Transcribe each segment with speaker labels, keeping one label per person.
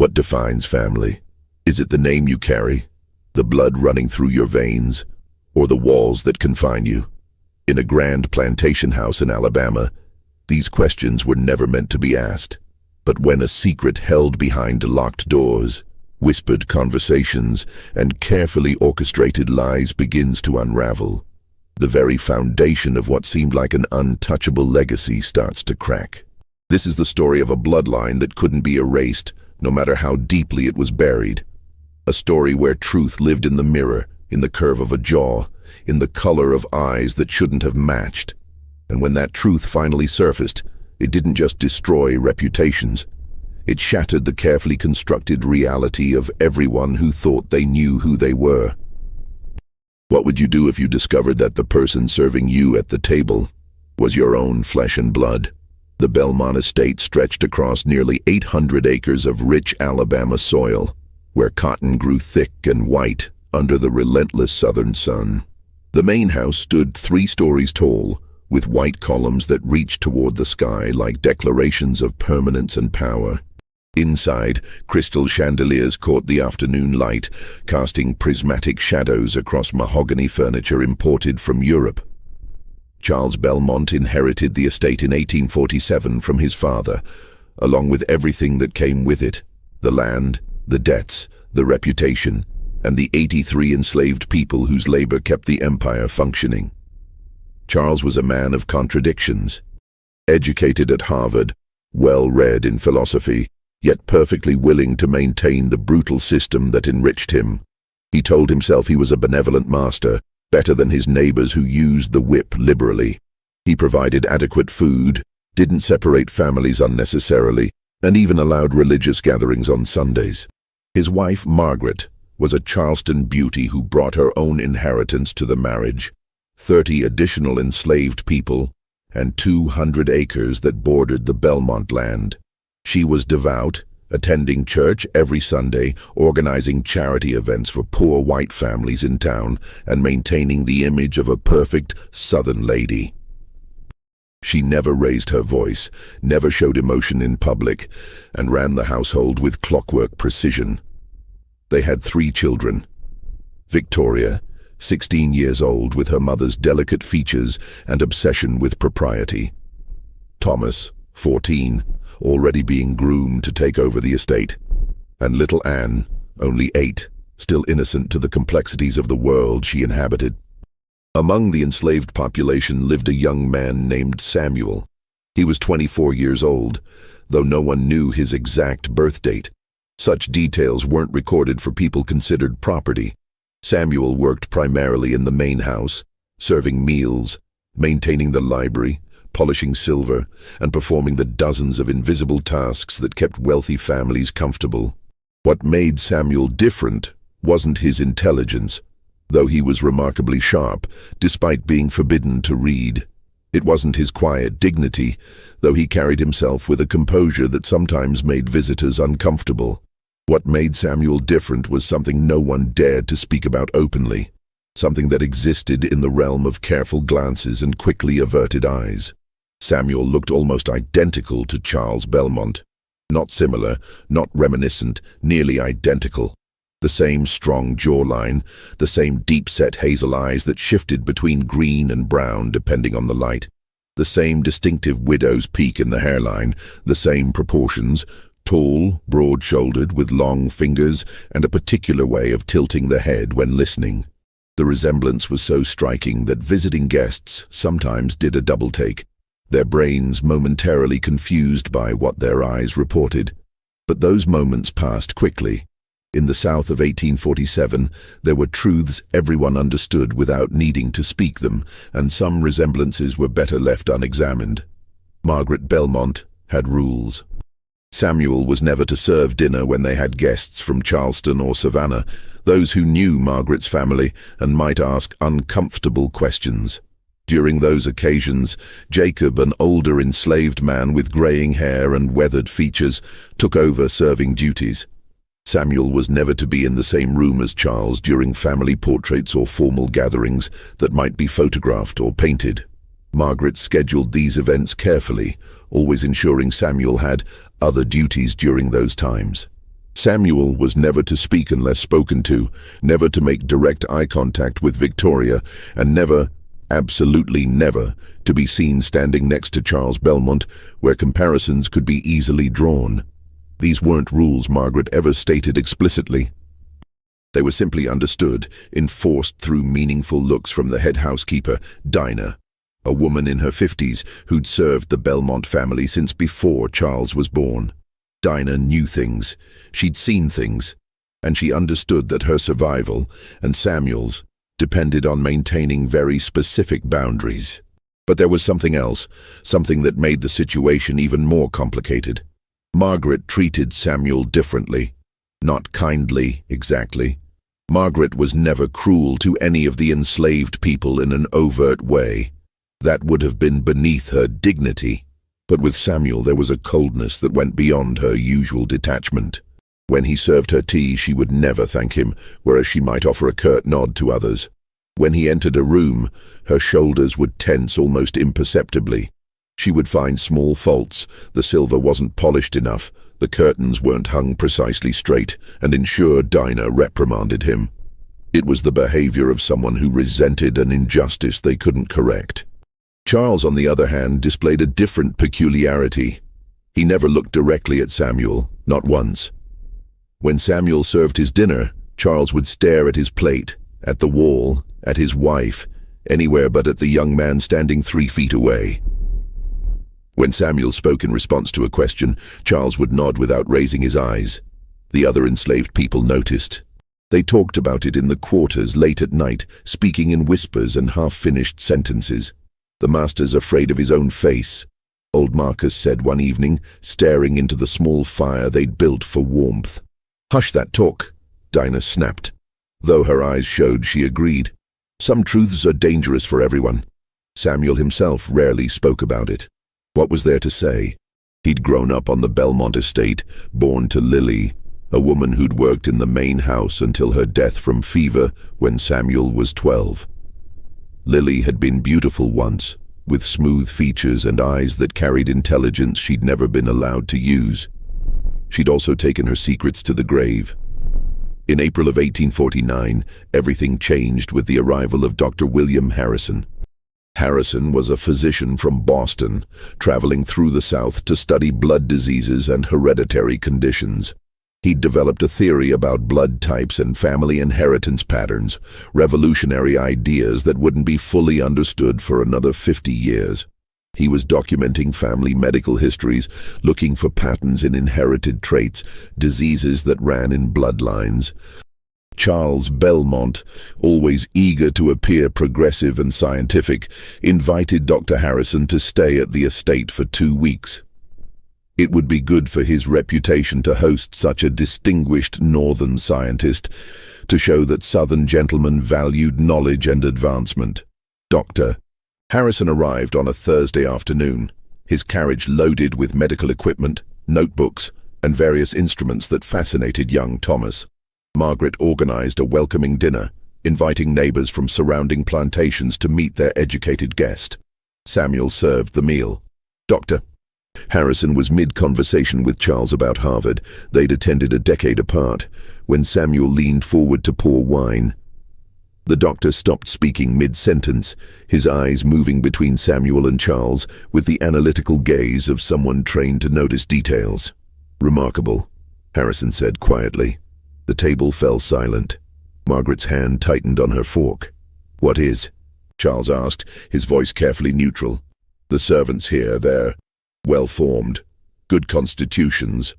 Speaker 1: What defines family? Is it the name you carry, the blood running through your veins, or the walls that confine you? In a grand plantation house in Alabama, these questions were never meant to be asked. But when a secret held behind locked doors, whispered conversations, and carefully orchestrated lies begins to unravel, the very foundation of what seemed like an untouchable legacy starts to crack. This is the story of a bloodline that couldn't be erased, no matter how deeply it was buried. A story where truth lived in the mirror, in the curve of a jaw, in the color of eyes that shouldn't have matched. And when that truth finally surfaced, it didn't just destroy reputations. It shattered the carefully constructed reality of everyone who thought they knew who they were. What would you do if you discovered that the person serving you at the table was your own flesh and blood? The Belmont estate stretched across nearly 800 acres of rich Alabama soil, where cotton grew thick and white under the relentless southern sun. The main house stood 3 stories tall, with white columns that reached toward the sky like declarations of permanence and power. Inside, crystal chandeliers caught the afternoon light, casting prismatic shadows across mahogany furniture imported from Europe. Charles Belmont inherited the estate in 1847 from his father, along with everything that came with it: the land, the debts, the reputation, and the 83 enslaved people whose labor kept the empire functioning. Charles was a man of contradictions. Educated at Harvard, well-read in philosophy, yet perfectly willing to maintain the brutal system that enriched him. He told himself he was a benevolent master, better than his neighbors who used the whip liberally. He provided adequate food, didn't separate families unnecessarily, and even allowed religious gatherings on Sundays. His wife, Margaret, was a Charleston beauty who brought her own inheritance to the marriage: 30 additional enslaved people and 200 acres that bordered the Belmont land. She was devout, attending church every Sunday, organizing charity events for poor white families in town, and maintaining the image of a perfect Southern lady. She never raised her voice, never showed emotion in public, and ran the household with clockwork precision. They had 3 children. Victoria, 16 years old, with her mother's delicate features and obsession with propriety. Thomas, 14, already being groomed to take over the estate. And little Anne, only 8, still innocent to the complexities of the world she inhabited. Among the enslaved population lived a young man named Samuel. He was 24 years old, though no one knew his exact birth date. Such details weren't recorded for people considered property. Samuel worked primarily in the main house, serving meals, maintaining the library, polishing silver, and performing the dozens of invisible tasks that kept wealthy families comfortable. What made Samuel different wasn't his intelligence, though he was remarkably sharp, despite being forbidden to read. It wasn't his quiet dignity, though he carried himself with a composure that sometimes made visitors uncomfortable. What made Samuel different was something no one dared to speak about openly, something that existed in the realm of careful glances and quickly averted eyes. Samuel looked almost identical to Charles Belmont. Not similar, not reminiscent, nearly identical. The same strong jawline, the same deep-set hazel eyes that shifted between green and brown depending on the light. The same distinctive widow's peak in the hairline, the same proportions, tall, broad-shouldered, with long fingers and a particular way of tilting the head when listening. The resemblance was so striking that visiting guests sometimes did a double-take, their brains momentarily confused by what their eyes reported. But those moments passed quickly. In the South of 1847, there were truths everyone understood without needing to speak them, and some resemblances were better left unexamined. Margaret Belmont had rules. Samuel was never to serve dinner when they had guests from Charleston or Savannah, those who knew Margaret's family and might ask uncomfortable questions. During those occasions, Jacob, an older enslaved man with graying hair and weathered features, took over serving duties. Samuel was never to be in the same room as Charles during family portraits or formal gatherings that might be photographed or painted. Margaret scheduled these events carefully, always ensuring Samuel had other duties during those times. Samuel was never to speak unless spoken to, never to make direct eye contact with Victoria, and never, absolutely never, to be seen standing next to Charles Belmont, where comparisons could be easily drawn. These weren't rules Margaret ever stated explicitly. They were simply understood, enforced through meaningful looks from the head housekeeper, Dinah, a woman in her 50s who'd served the Belmont family since before Charles was born. Dinah knew things, she'd seen things, and she understood that her survival, and Samuel's, depended on maintaining very specific boundaries. But there was something else, something that made the situation even more complicated. Margaret treated Samuel differently. Not kindly, exactly. Margaret was never cruel to any of the enslaved people in an overt way. That would have been beneath her dignity. But with Samuel there was a coldness that went beyond her usual detachment. When he served her tea, she would never thank him, whereas she might offer a curt nod to others. When he entered a room, her shoulders would tense almost imperceptibly. She would find small faults: the silver wasn't polished enough, the curtains weren't hung precisely straight, and ensure Dinah reprimanded him. It was the behavior of someone who resented an injustice they couldn't correct. Charles, on the other hand, displayed a different peculiarity. He never looked directly at Samuel, not once. When Samuel served his dinner, Charles would stare at his plate, at the wall, at his wife, anywhere but at the young man standing 3 feet away. When Samuel spoke in response to a question, Charles would nod without raising his eyes. The other enslaved people noticed. They talked about it in the quarters late at night, speaking in whispers and half-finished sentences. "The master's afraid of his own face," old Marcus said one evening, staring into the small fire they'd built for warmth. "Hush that talk," Dinah snapped. Though her eyes showed she agreed. Some truths are dangerous for everyone. Samuel himself rarely spoke about it. What was there to say? He'd grown up on the Belmont estate, born to Lily, a woman who'd worked in the main house until her death from fever when Samuel was 12. Lily had been beautiful once, with smooth features and eyes that carried intelligence she'd never been allowed to use. She'd also taken her secrets to the grave. In April of 1849, everything changed with the arrival of Dr. William Harrison. Harrison was a physician from Boston, traveling through the South to study blood diseases and hereditary conditions. He'd developed a theory about blood types and family inheritance patterns, revolutionary ideas that wouldn't be fully understood for another 50 years. He was documenting family medical histories, looking for patterns in inherited traits, diseases that ran in bloodlines. Charles Belmont, always eager to appear progressive and scientific, invited Dr. Harrison to stay at the estate for 2 weeks. It would be good for his reputation to host such a distinguished northern scientist, to show that southern gentlemen valued knowledge and advancement. Dr. Harrison arrived on a Thursday afternoon, his carriage loaded with medical equipment, notebooks, and various instruments that fascinated young Thomas. Margaret organized a welcoming dinner, inviting neighbors from surrounding plantations to meet their educated guest. Samuel served the meal. Dr. Harrison was mid-conversation with Charles about Harvard. They'd attended a decade apart, when Samuel leaned forward to pour wine. The doctor stopped speaking mid-sentence, his eyes moving between Samuel and Charles with the analytical gaze of someone trained to notice details. "Remarkable," Harrison said quietly. The table fell silent. Margaret's hand tightened on her fork. "What is?" Charles asked, his voice carefully neutral. "The servants here, they're well-formed, good constitutions."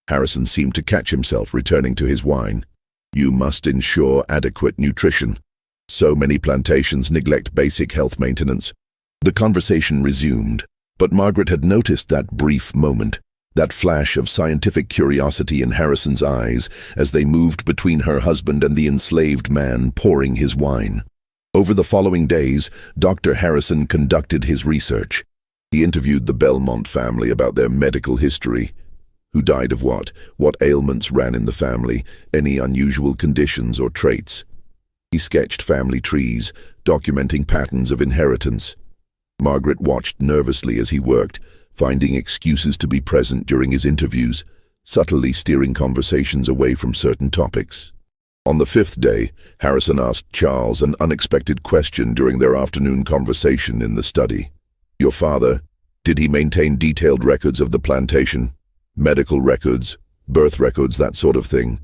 Speaker 1: Harrison seemed to catch himself, returning to his wine. "You must ensure adequate nutrition. So many plantations neglect basic health maintenance." The conversation resumed, but Margaret had noticed that brief moment, that flash of scientific curiosity in Harrison's eyes as they moved between her husband and the enslaved man pouring his wine. Over the following days, Dr. Harrison conducted his research. He interviewed the Belmont family about their medical history. Who died of what ailments ran in the family, any unusual conditions or traits. He sketched family trees, documenting patterns of inheritance. Margaret watched nervously as he worked, finding excuses to be present during his interviews, subtly steering conversations away from certain topics. On the fifth day, Harrison asked Charles an unexpected question during their afternoon conversation in the study. "Your father, did he maintain detailed records of the plantation? Medical records, birth records, that sort of thing?"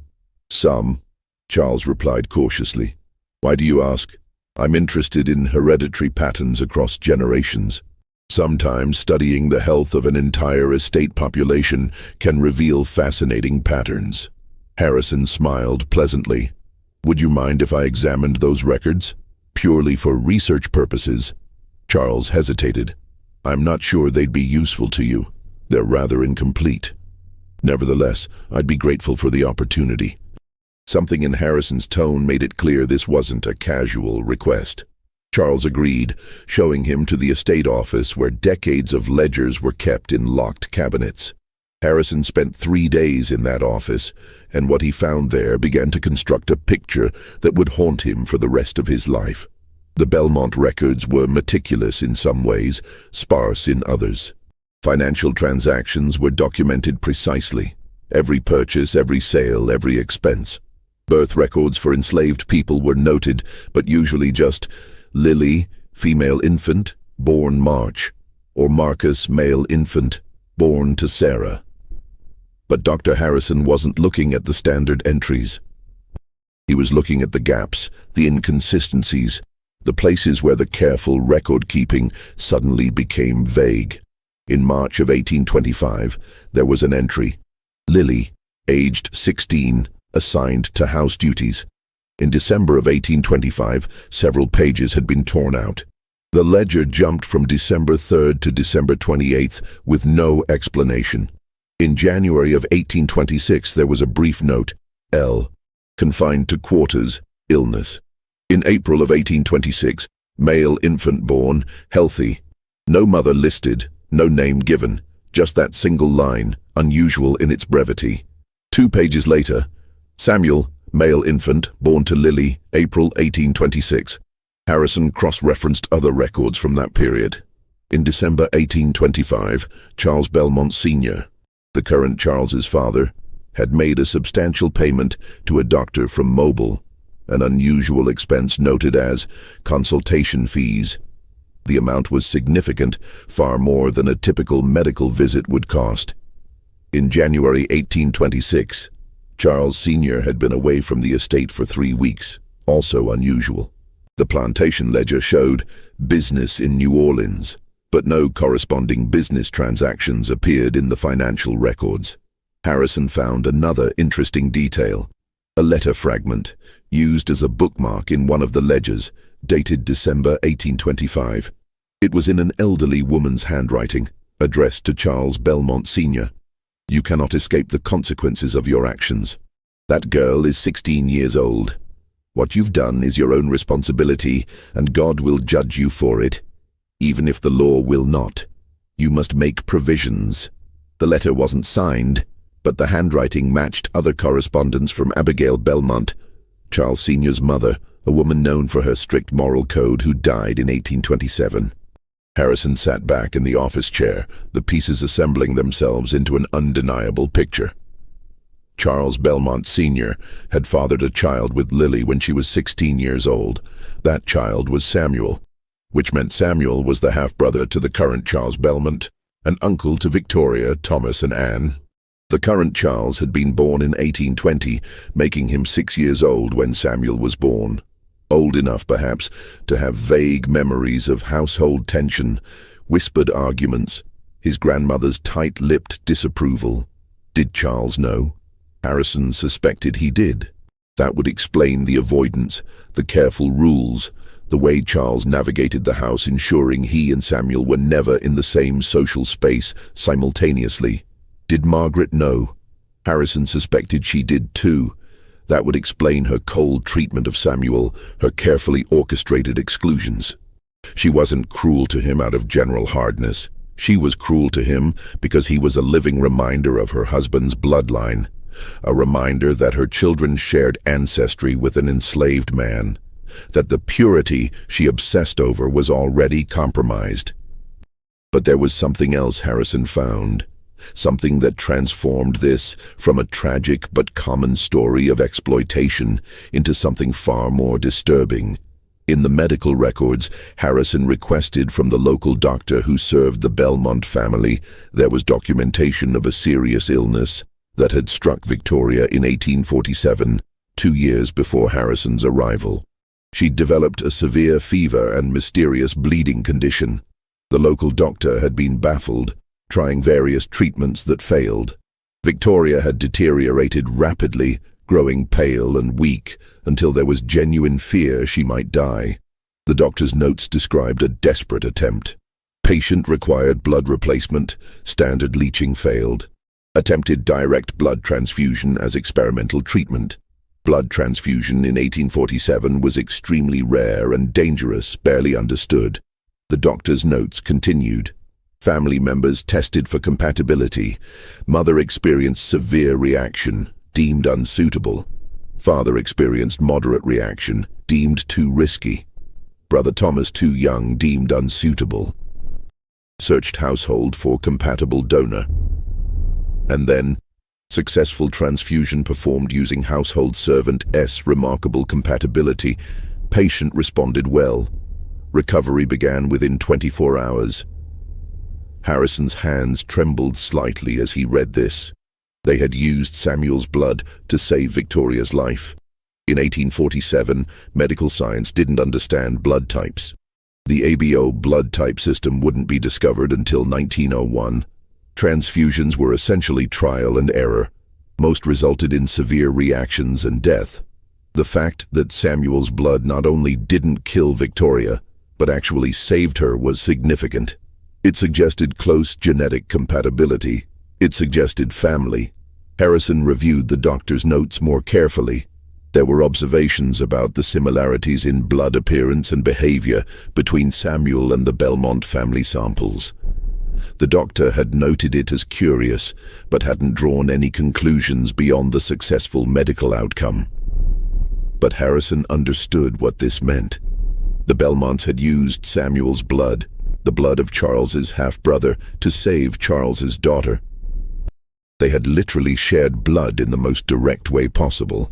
Speaker 1: "Some," Charles replied cautiously. "Why do you ask?" "I'm interested in hereditary patterns across generations. Sometimes studying the health of an entire estate population can reveal fascinating patterns." Harrison smiled pleasantly. "Would you mind if I examined those records? Purely for research purposes?" Charles hesitated. "I'm not sure they'd be useful to you. They're rather incomplete. Nevertheless, I'd be grateful for the opportunity." Something in Harrison's tone made it clear this wasn't a casual request. Charles agreed, showing him to the estate office where decades of ledgers were kept in locked cabinets. Harrison spent 3 days in that office, and what he found there began to construct a picture that would haunt him for the rest of his life. The Belmont records were meticulous in some ways, sparse in others. Financial transactions were documented precisely. Every purchase, every sale, every expense. Birth records for enslaved people were noted, but usually just Lily, female infant, born March, or Marcus, male infant, born to Sarah. But Dr. Harrison wasn't looking at the standard entries. He was looking at the gaps, the inconsistencies, the places where the careful record-keeping suddenly became vague. In March of 1825, there was an entry. Lily, aged 16, assigned to house duties. In December of 1825, several pages had been torn out. The ledger jumped from December 3rd to December 28th with no explanation. In January of 1826, there was a brief note, L, confined to quarters, illness. In April of 1826, male infant born, healthy. No mother listed, no name given, just that single line, unusual in its brevity. 2 pages later, Samuel, male infant, born to Lily, April 1826. Harrison cross-referenced other records from that period. In December 1825, Charles Belmont Sr., the current Charles's father, had made a substantial payment to a doctor from Mobile, an unusual expense noted as consultation fees. The amount was significant, far more than a typical medical visit would cost. In January 1826, Charles Sr. had been away from the estate for 3 weeks, also unusual. The plantation ledger showed business in New Orleans, but no corresponding business transactions appeared in the financial records. Harrison found another interesting detail, a letter fragment used as a bookmark in one of the ledgers, dated December 1825. It was in an elderly woman's handwriting, addressed to Charles Belmont Sr. "You cannot escape the consequences of your actions. That girl is 16 years old. What you've done is your own responsibility, and God will judge you for it. Even if the law will not, you must make provisions." The letter wasn't signed, but the handwriting matched other correspondence from Abigail Belmont, Charles Sr.'s mother, a woman known for her strict moral code who died in 1827. Harrison sat back in the office chair, the pieces assembling themselves into an undeniable picture. Charles Belmont Sr. had fathered a child with Lily when she was 16 years old. That child was Samuel, which meant Samuel was the half-brother to the current Charles Belmont, an uncle to Victoria, Thomas, and Anne. The current Charles had been born in 1820, making him 6 years old when Samuel was born. Old enough, perhaps, to have vague memories of household tension, whispered arguments, his grandmother's tight-lipped disapproval. Did Charles know? Harrison suspected he did. That would explain the avoidance, the careful rules, the way Charles navigated the house, ensuring he and Samuel were never in the same social space simultaneously. Did Margaret know? Harrison suspected she did too. That would explain her cold treatment of Samuel, her carefully orchestrated exclusions. She wasn't cruel to him out of general hardness. She was cruel to him because he was a living reminder of her husband's bloodline, a reminder that her children shared ancestry with an enslaved man, that the purity she obsessed over was already compromised. But there was something else Harrison found. something that transformed this from a tragic but common story of exploitation into something far more disturbing. In the medical records Harrison requested from the local doctor who served the Belmont family, there was documentation of a serious illness that had struck Victoria in 1847, 2 years before Harrison's arrival. She'd developed a severe fever and mysterious bleeding condition. The local doctor had been baffled, trying various treatments that failed. Victoria had deteriorated rapidly, growing pale and weak until there was genuine fear she might die. The doctor's notes described a desperate attempt. Patient required blood replacement, standard leaching failed. Attempted direct blood transfusion as experimental treatment. Blood transfusion in 1847 was extremely rare and dangerous, barely understood. The doctor's notes continued. Family members tested for compatibility. Mother experienced severe reaction, deemed unsuitable. Father experienced moderate reaction, deemed too risky. Brother Thomas too young, deemed unsuitable. Searched household for compatible donor. And then, successful transfusion performed using household servant S. Remarkable compatibility. Patient responded well. Recovery began within 24 hours. Harrison's hands trembled slightly as he read this. They had used Samuel's blood to save Victoria's life. In 1847, medical science didn't understand blood types. The ABO blood type system wouldn't be discovered until 1901. Transfusions were essentially trial and error. Most resulted in severe reactions and death. The fact that Samuel's blood not only didn't kill Victoria, but actually saved her was significant. It suggested close genetic compatibility. It suggested family. Harrison reviewed the doctor's notes more carefully. There were observations about the similarities in blood appearance and behavior between Samuel and the Belmont family samples. The doctor had noted it as curious, but hadn't drawn any conclusions beyond the successful medical outcome. But Harrison understood what this meant. The Belmonts had used Samuel's blood, the blood of Charles's half-brother, to save Charles's daughter. They had literally shared blood in the most direct way possible.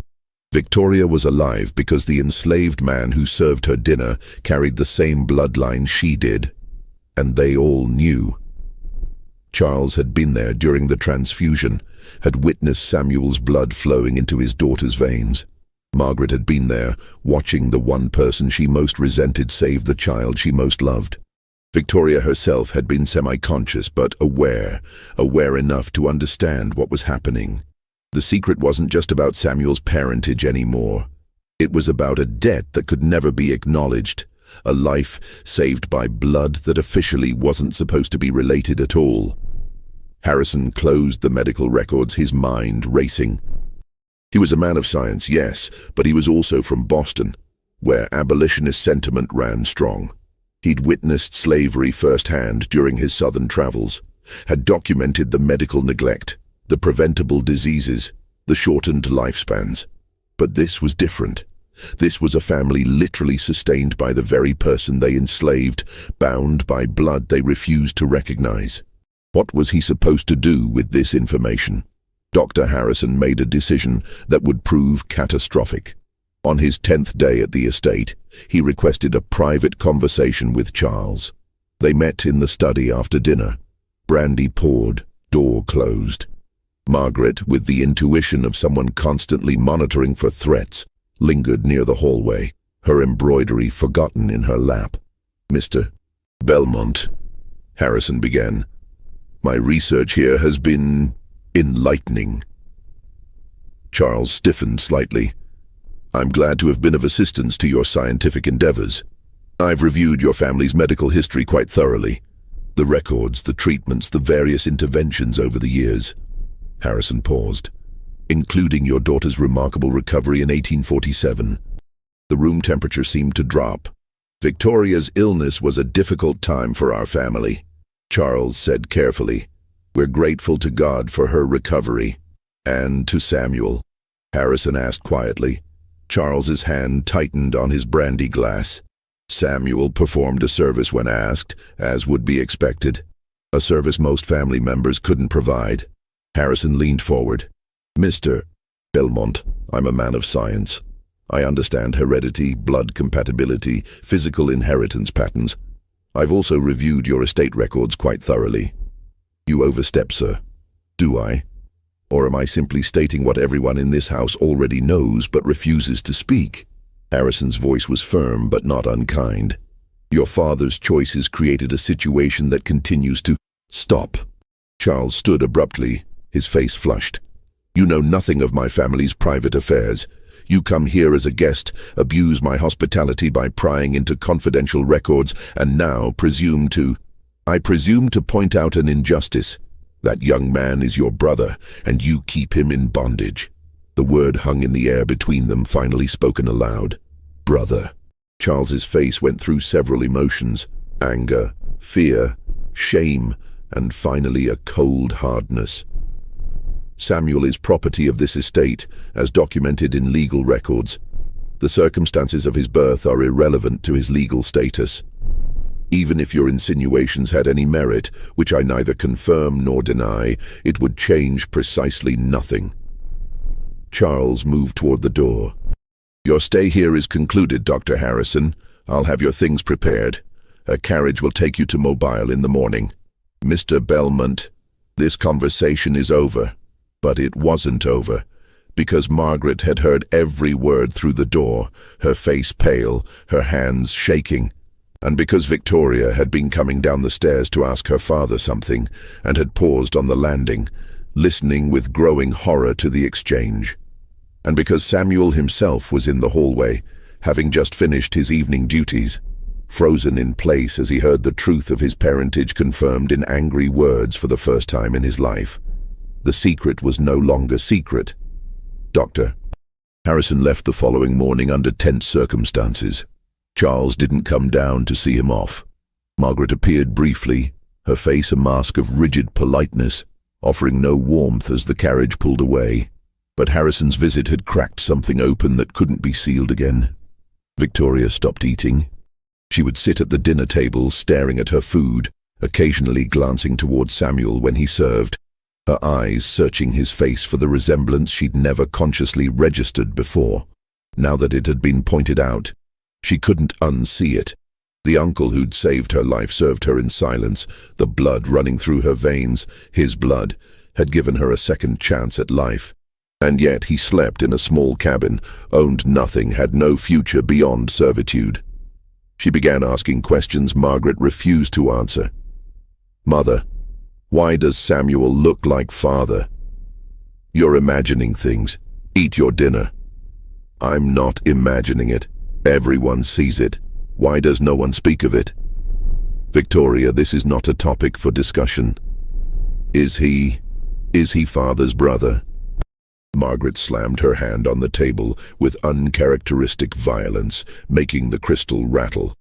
Speaker 1: Victoria was alive because the enslaved man who served her dinner carried the same bloodline she did. And they all knew. Charles had been there during the transfusion, had witnessed Samuel's blood flowing into his daughter's veins. Margaret had been there, watching the one person she most resented save the child she most loved. Victoria herself had been semi-conscious but aware enough to understand what was happening. The secret wasn't just about Samuel's parentage anymore. It was about a debt that could never be acknowledged, a life saved by blood that officially wasn't supposed to be related at all. Harrison closed the medical records, his mind racing. He was a man of science, yes, but he was also from Boston, where abolitionist sentiment ran strong. He'd witnessed slavery firsthand during his southern travels, had documented the medical neglect, the preventable diseases, the shortened lifespans. But this was different. This was a family literally sustained by the very person they enslaved, bound by blood they refused to recognize. What was he supposed to do with this information? Dr. Harrison made a decision that would prove catastrophic. On his 10th day at the estate, he requested a private conversation with Charles. They met in the study after dinner. Brandy poured, door closed. Margaret, with the intuition of someone constantly monitoring for threats, lingered near the hallway, her embroidery forgotten in her lap. "Mr. Belmont," Harrison began, "my research here has been enlightening." Charles stiffened slightly. "I'm glad to have been of assistance to your scientific endeavors. I've reviewed your family's medical history quite thoroughly. The records, the treatments, the various interventions over the years." Harrison paused. "Including your daughter's remarkable recovery in 1847. The room temperature seemed to drop. "Victoria's illness was a difficult time for our family," Charles said carefully. "We're grateful to God for her recovery." "And to Samuel?" Harrison asked quietly. Charles's hand tightened on his brandy glass. Samuel performed a service when asked, as would be expected. a service most family members couldn't provide. Harrison leaned forward. Mr. Belmont, I'm a man of science. I understand heredity, blood compatibility, physical inheritance patterns. I've also reviewed your estate records quite thoroughly. You overstep, sir. Do I? Or am I simply stating what everyone in this house already knows but refuses to speak? Harrison's voice was firm but not unkind. Your father's choices created a situation that continues to stop. Charles stood abruptly, his face flushed. You know nothing of my family's private affairs. You come here as a guest, abuse my hospitality by prying into confidential records, and now I presume to point out an injustice. That young man is your brother, and you keep him in bondage. The word hung in the air between them, finally spoken aloud. Brother. Charles's face went through several emotions: anger, fear, shame, and finally a cold hardness. Samuel is property of this estate, as documented in legal records. The circumstances of his birth are irrelevant to his legal status. Even if your insinuations had any merit, which I neither confirm nor deny, it would change precisely nothing. Charles moved toward the door. Your stay here is concluded, Dr. Harrison. I'll have your things prepared. A carriage will take you to Mobile in the morning. Mr. Belmont, this conversation is over. But it wasn't over, because Margaret had heard every word through the door, her face pale, her hands shaking, and because Victoria had been coming down the stairs to ask her father something, and had paused on the landing, listening with growing horror to the exchange, and because Samuel himself was in the hallway, having just finished his evening duties, frozen in place as he heard the truth of his parentage confirmed in angry words for the first time in his life. The secret was no longer secret. Dr. Harrison left the following morning under tense circumstances. Charles didn't come down to see him off. Margaret appeared briefly, her face a mask of rigid politeness, offering no warmth as the carriage pulled away. But Harrison's visit had cracked something open that couldn't be sealed again. Victoria stopped eating. She would sit at the dinner table staring at her food, occasionally glancing toward Samuel when he served, her eyes searching his face for the resemblance she'd never consciously registered before. Now that it had been pointed out, she couldn't unsee it. The uncle who'd saved her life served her in silence, the blood running through her veins, his blood, had given her a second chance at life. And yet he slept in a small cabin, owned nothing, had no future beyond servitude. She began asking questions Margaret refused to answer. Mother, why does Samuel look like father? You're imagining things. Eat your dinner. I'm not imagining it. Everyone sees it. Why does no one speak of it? Victoria, this is not a topic for discussion. Is he father's brother? Margaret slammed her hand on the table with uncharacteristic violence, making the crystal rattle.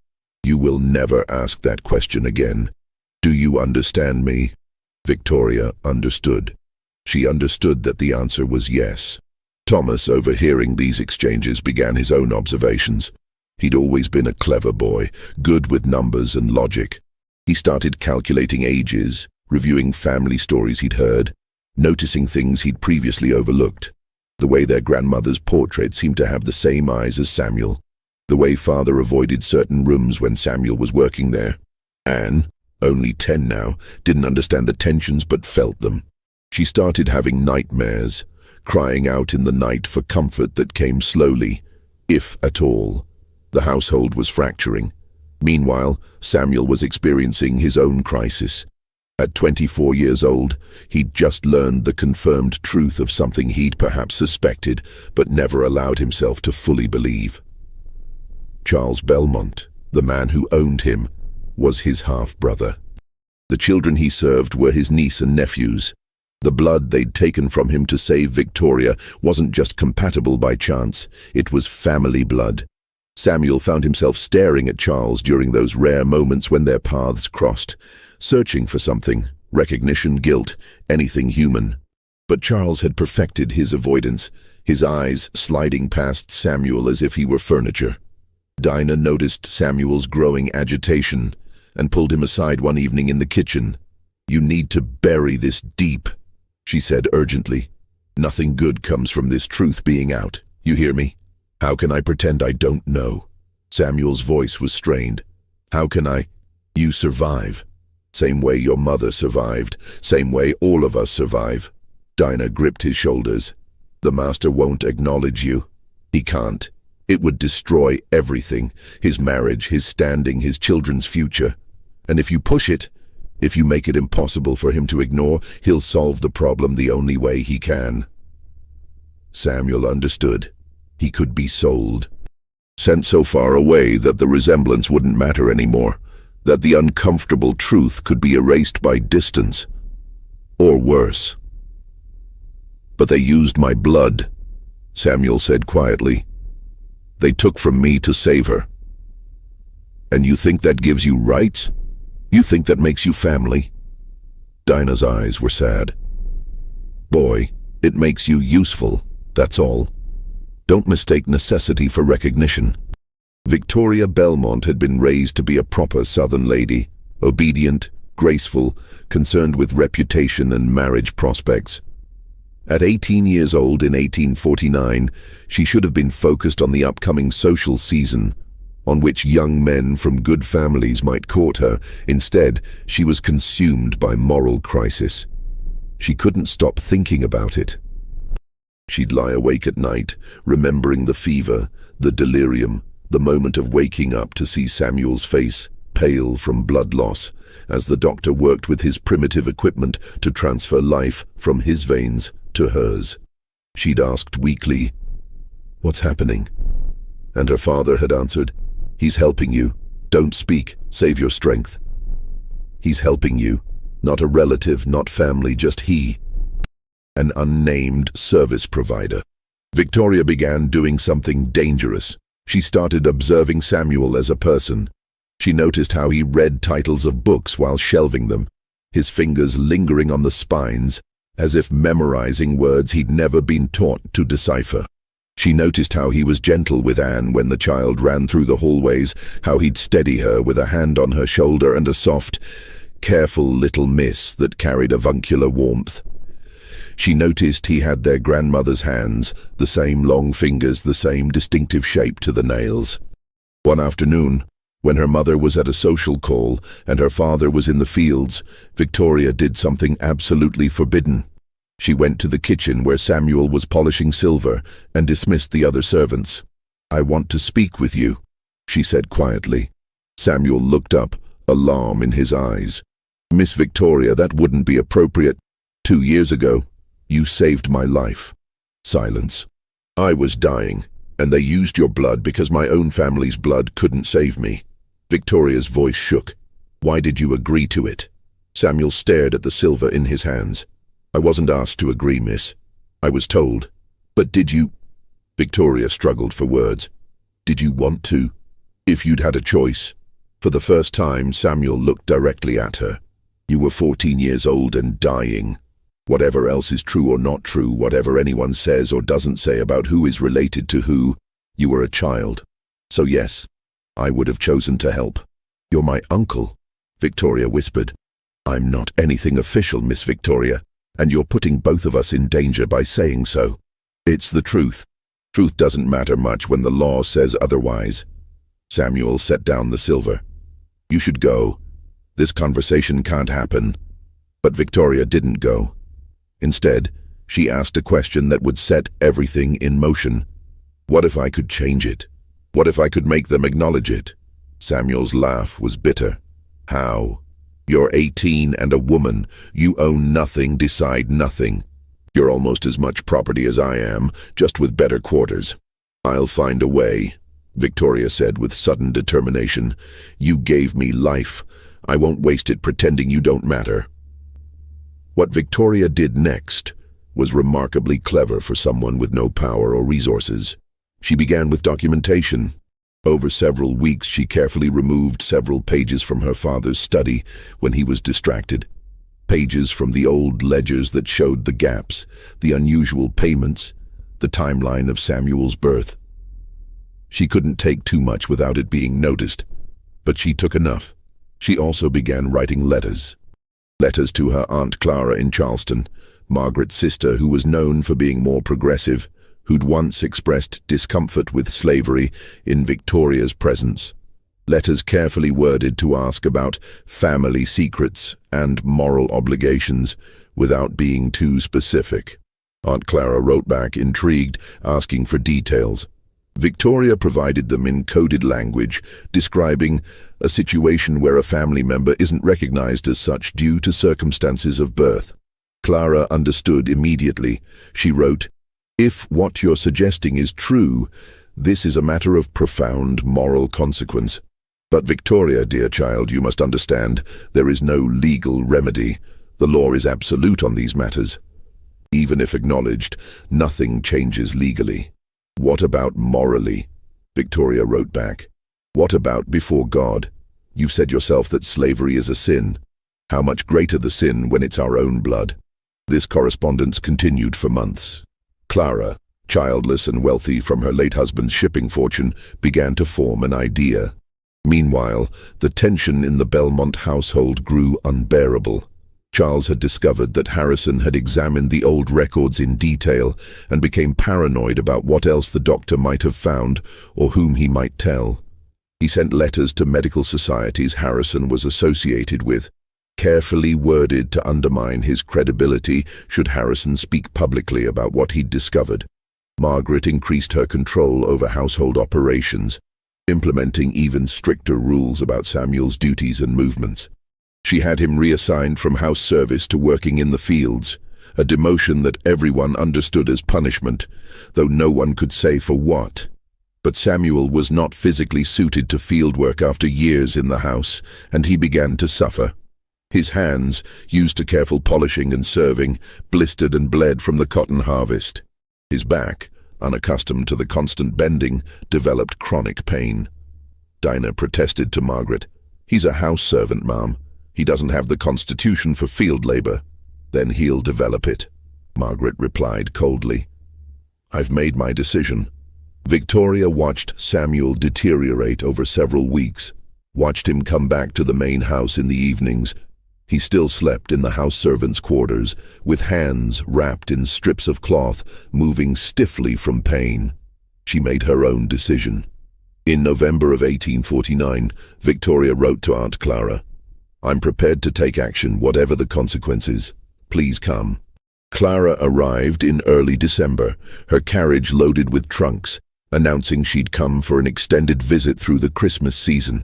Speaker 1: You will never ask that question again. Do you understand me? Victoria understood. She understood that the answer was yes. Thomas, overhearing these exchanges, began his own observations. He'd always been a clever boy, good with numbers and logic. He started calculating ages, reviewing family stories he'd heard, noticing things he'd previously overlooked. The way their grandmother's portrait seemed to have the same eyes as Samuel. The way father avoided certain rooms when Samuel was working there. Anne, only 10 now, didn't understand the tensions but felt them. She started having nightmares, crying out in the night for comfort that came slowly, if at all. The household was fracturing. Meanwhile, Samuel was experiencing his own crisis. At 24 years old, he'd just learned the confirmed truth of something he'd perhaps suspected, but never allowed himself to fully believe. Charles Belmont, the man who owned him, was his half-brother. The children he served were his niece and nephews. The blood they'd taken from him to save Victoria wasn't just compatible by chance, it was family blood. Samuel found himself staring at Charles during those rare moments when their paths crossed, searching for something, recognition, guilt, anything human. But Charles had perfected his avoidance, his eyes sliding past Samuel as if he were furniture. Dinah noticed Samuel's growing agitation and pulled him aside one evening in the kitchen. You need to bury this deep, she said urgently. Nothing good comes from this truth being out. You hear me? How can I pretend I don't know? Samuel's voice was strained. How can I? You survive. Same way your mother survived. Same way all of us survive. Dinah gripped his shoulders. The master won't acknowledge you. He can't. It would destroy everything. His marriage, his standing, his children's future. And if you push it, if you make it impossible for him to ignore, he'll solve the problem the only way he can. Samuel understood. He could be sold. Sent so far away that the resemblance wouldn't matter anymore, that the uncomfortable truth could be erased by distance. Or worse. But they used my blood, Samuel said quietly. They took from me to save her. And you think that gives you rights? You think that makes you family? Dinah's eyes were sad. Boy, it makes you useful, that's all. Don't mistake necessity for recognition. Victoria Belmont had been raised to be a proper Southern lady, obedient, graceful, concerned with reputation and marriage prospects. At 18 years old in 1849, she should have been focused on the upcoming social season, on which young men from good families might court her. Instead, she was consumed by moral crisis. She couldn't stop thinking about it. She'd lie awake at night, remembering the fever, the delirium, the moment of waking up to see Samuel's face, pale from blood loss, as the doctor worked with his primitive equipment to transfer life from his veins to hers. She'd asked weakly, "What's happening?" And her father had answered, "He's helping you. Don't speak. Save your strength." He's helping you. Not a relative, not family, just he. An unnamed service provider. Victoria began doing something dangerous. She started observing Samuel as a person. She noticed how he read titles of books while shelving them, his fingers lingering on the spines, as if memorizing words he'd never been taught to decipher. She noticed how he was gentle with Anne when the child ran through the hallways, how he'd steady her with a hand on her shoulder and a soft, careful little miss that carried avuncular warmth. She noticed he had their grandmother's hands, the same long fingers, the same distinctive shape to the nails. One afternoon, when her mother was at a social call and her father was in the fields, Victoria did something absolutely forbidden. She went to the kitchen where Samuel was polishing silver and dismissed the other servants. "I want to speak with you," she said quietly. Samuel looked up, alarm in his eyes. "Miss Victoria, that wouldn't be appropriate. 2 years ago, you saved my life." Silence. "I was dying, and they used your blood because my own family's blood couldn't save me." Victoria's voice shook. "Why did you agree to it?" Samuel stared at the silver in his hands. "I wasn't asked to agree, miss. I was told." "But did you—" Victoria struggled for words. "Did you want to? If you'd had a choice?" For the first time, Samuel looked directly at her. "You were 14 years old and dying. Whatever else is true or not true, whatever anyone says or doesn't say about who is related to who, you were a child. So yes, I would have chosen to help." "You're my uncle," Victoria whispered. "I'm not anything official, Miss Victoria, and you're putting both of us in danger by saying so." "It's the truth. Truth doesn't matter much when the law says otherwise." Samuel set down the silver. "You should go. This conversation can't happen." But Victoria didn't go. Instead, she asked a question that would set everything in motion. "What if I could change it? What if I could make them acknowledge it?" Samuel's laugh was bitter. "How? You're 18 and a woman. You own nothing, decide nothing. You're almost as much property as I am, just with better quarters." "I'll find a way," Victoria said with sudden determination. "You gave me life. I won't waste it pretending you don't matter." What Victoria did next was remarkably clever for someone with no power or resources. She began with documentation. Over several weeks, she carefully removed several pages from her father's study when he was distracted. Pages from the old ledgers that showed the gaps, the unusual payments, the timeline of Samuel's birth. She couldn't take too much without it being noticed, but she took enough. She also began writing letters. Letters to her Aunt Clara in Charleston, Margaret's sister, who was known for being more progressive, who'd once expressed discomfort with slavery in Victoria's presence. Letters carefully worded to ask about family secrets and moral obligations without being too specific. Aunt Clara wrote back, intrigued, asking for details. Victoria provided them in coded language, describing a situation where a family member isn't recognized as such due to circumstances of birth. Clara understood immediately. She wrote, "If what you're suggesting is true, this is a matter of profound moral consequence. But Victoria, dear child, you must understand, there is no legal remedy. The law is absolute on these matters. Even if acknowledged, nothing changes legally." "What about morally?" Victoria wrote back. "What about before God? You've said yourself that slavery is a sin. How much greater the sin when it's our own blood?" This correspondence continued for months. Clara, childless and wealthy from her late husband's shipping fortune, began to form an idea. Meanwhile, the tension in the Belmont household grew unbearable. Charles had discovered that Harrison had examined the old records in detail and became paranoid about what else the doctor might have found or whom he might tell. He sent letters to medical societies Harrison was associated with, carefully worded to undermine his credibility should Harrison speak publicly about what he'd discovered. Margaret increased her control over household operations, implementing even stricter rules about Samuel's duties and movements. She had him reassigned from house service to working in the fields, a demotion that everyone understood as punishment, though no one could say for what. But Samuel was not physically suited to field work after years in the house, and he began to suffer. His hands, used to careful polishing and serving, blistered and bled from the cotton harvest. His back, unaccustomed to the constant bending, developed chronic pain. Dinah protested to Margaret. "He's a house servant, Mom. He doesn't have the constitution for field labor." "Then he'll develop it," Margaret replied coldly. "I've made my decision." Victoria watched Samuel deteriorate over several weeks, watched him come back to the main house in the evenings. He still slept in the house servants' quarters, with hands wrapped in strips of cloth, moving stiffly from pain. She made her own decision. In November of 1849, Victoria wrote to Aunt Clara, "I'm prepared to take action, whatever the consequences. Please come." Clara arrived in early December, her carriage loaded with trunks, announcing she'd come for an extended visit through the Christmas season.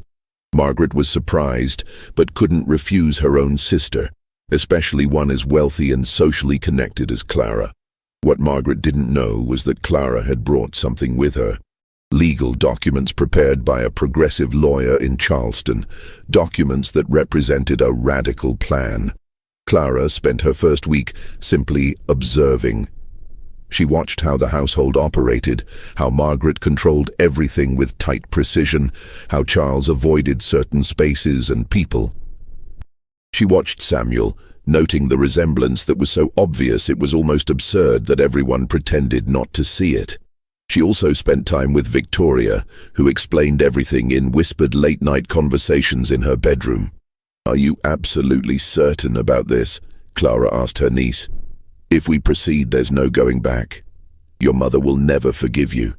Speaker 1: Margaret was surprised, but couldn't refuse her own sister, especially one as wealthy and socially connected as Clara. What Margaret didn't know was that Clara had brought something with her. Legal documents prepared by a progressive lawyer in Charleston, documents that represented a radical plan. Clara spent her first week simply observing. She watched how the household operated, how Margaret controlled everything with tight precision, how Charles avoided certain spaces and people. She watched Samuel, noting the resemblance that was so obvious it was almost absurd that everyone pretended not to see it. She also spent time with Victoria, who explained everything in whispered late-night conversations in her bedroom. "Are you absolutely certain about this?" Clara asked her niece. "If we proceed, there's no going back. Your mother will never forgive you.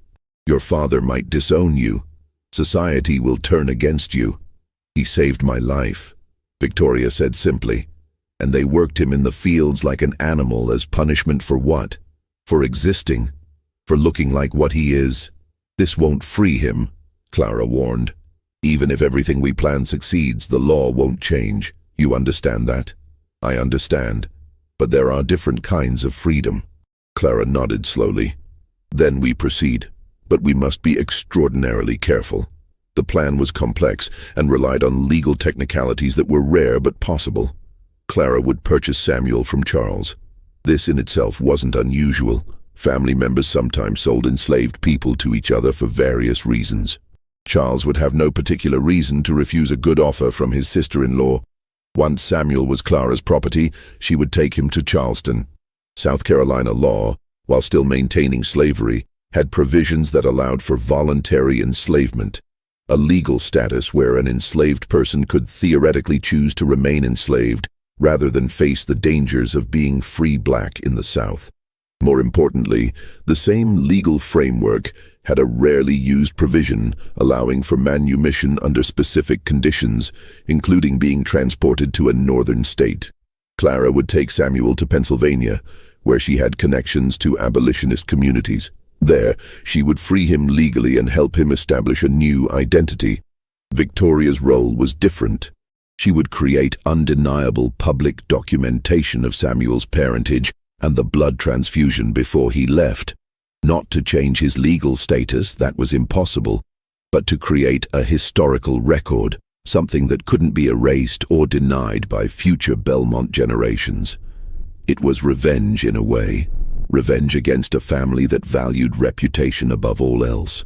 Speaker 1: Your father might disown you. Society will turn against you. He saved my life," Victoria said simply. "And they worked him in the fields like an animal as punishment for what? For existing. For looking like what he is. This won't free him," Clara warned. "Even if everything we plan succeeds, the law won't change. You understand that?" "I understand. But there are different kinds of freedom." Clara nodded slowly. "Then we proceed. But we must be extraordinarily careful." The plan was complex and relied on legal technicalities that were rare but possible. Clara would purchase Samuel from Charles. This in itself wasn't unusual. Family members sometimes sold enslaved people to each other for various reasons. Charles would have no particular reason to refuse a good offer from his sister-in-law. Once Samuel was Clara's property, she would take him to Charleston. South Carolina law, while still maintaining slavery, had provisions that allowed for voluntary enslavement, a legal status where an enslaved person could theoretically choose to remain enslaved rather than face the dangers of being free black in the South. More importantly, the same legal framework had a rarely used provision allowing for manumission under specific conditions, including being transported to a northern state. Clara would take Samuel to Pennsylvania, where she had connections to abolitionist communities. There, she would free him legally and help him establish a new identity. Victoria's role was different. She would create undeniable public documentation of Samuel's parentage and the blood transfusion before he left. Not to change his legal status, that was impossible, but to create a historical record, something that couldn't be erased or denied by future Belmont generations. It was revenge in a way, revenge against a family that valued reputation above all else.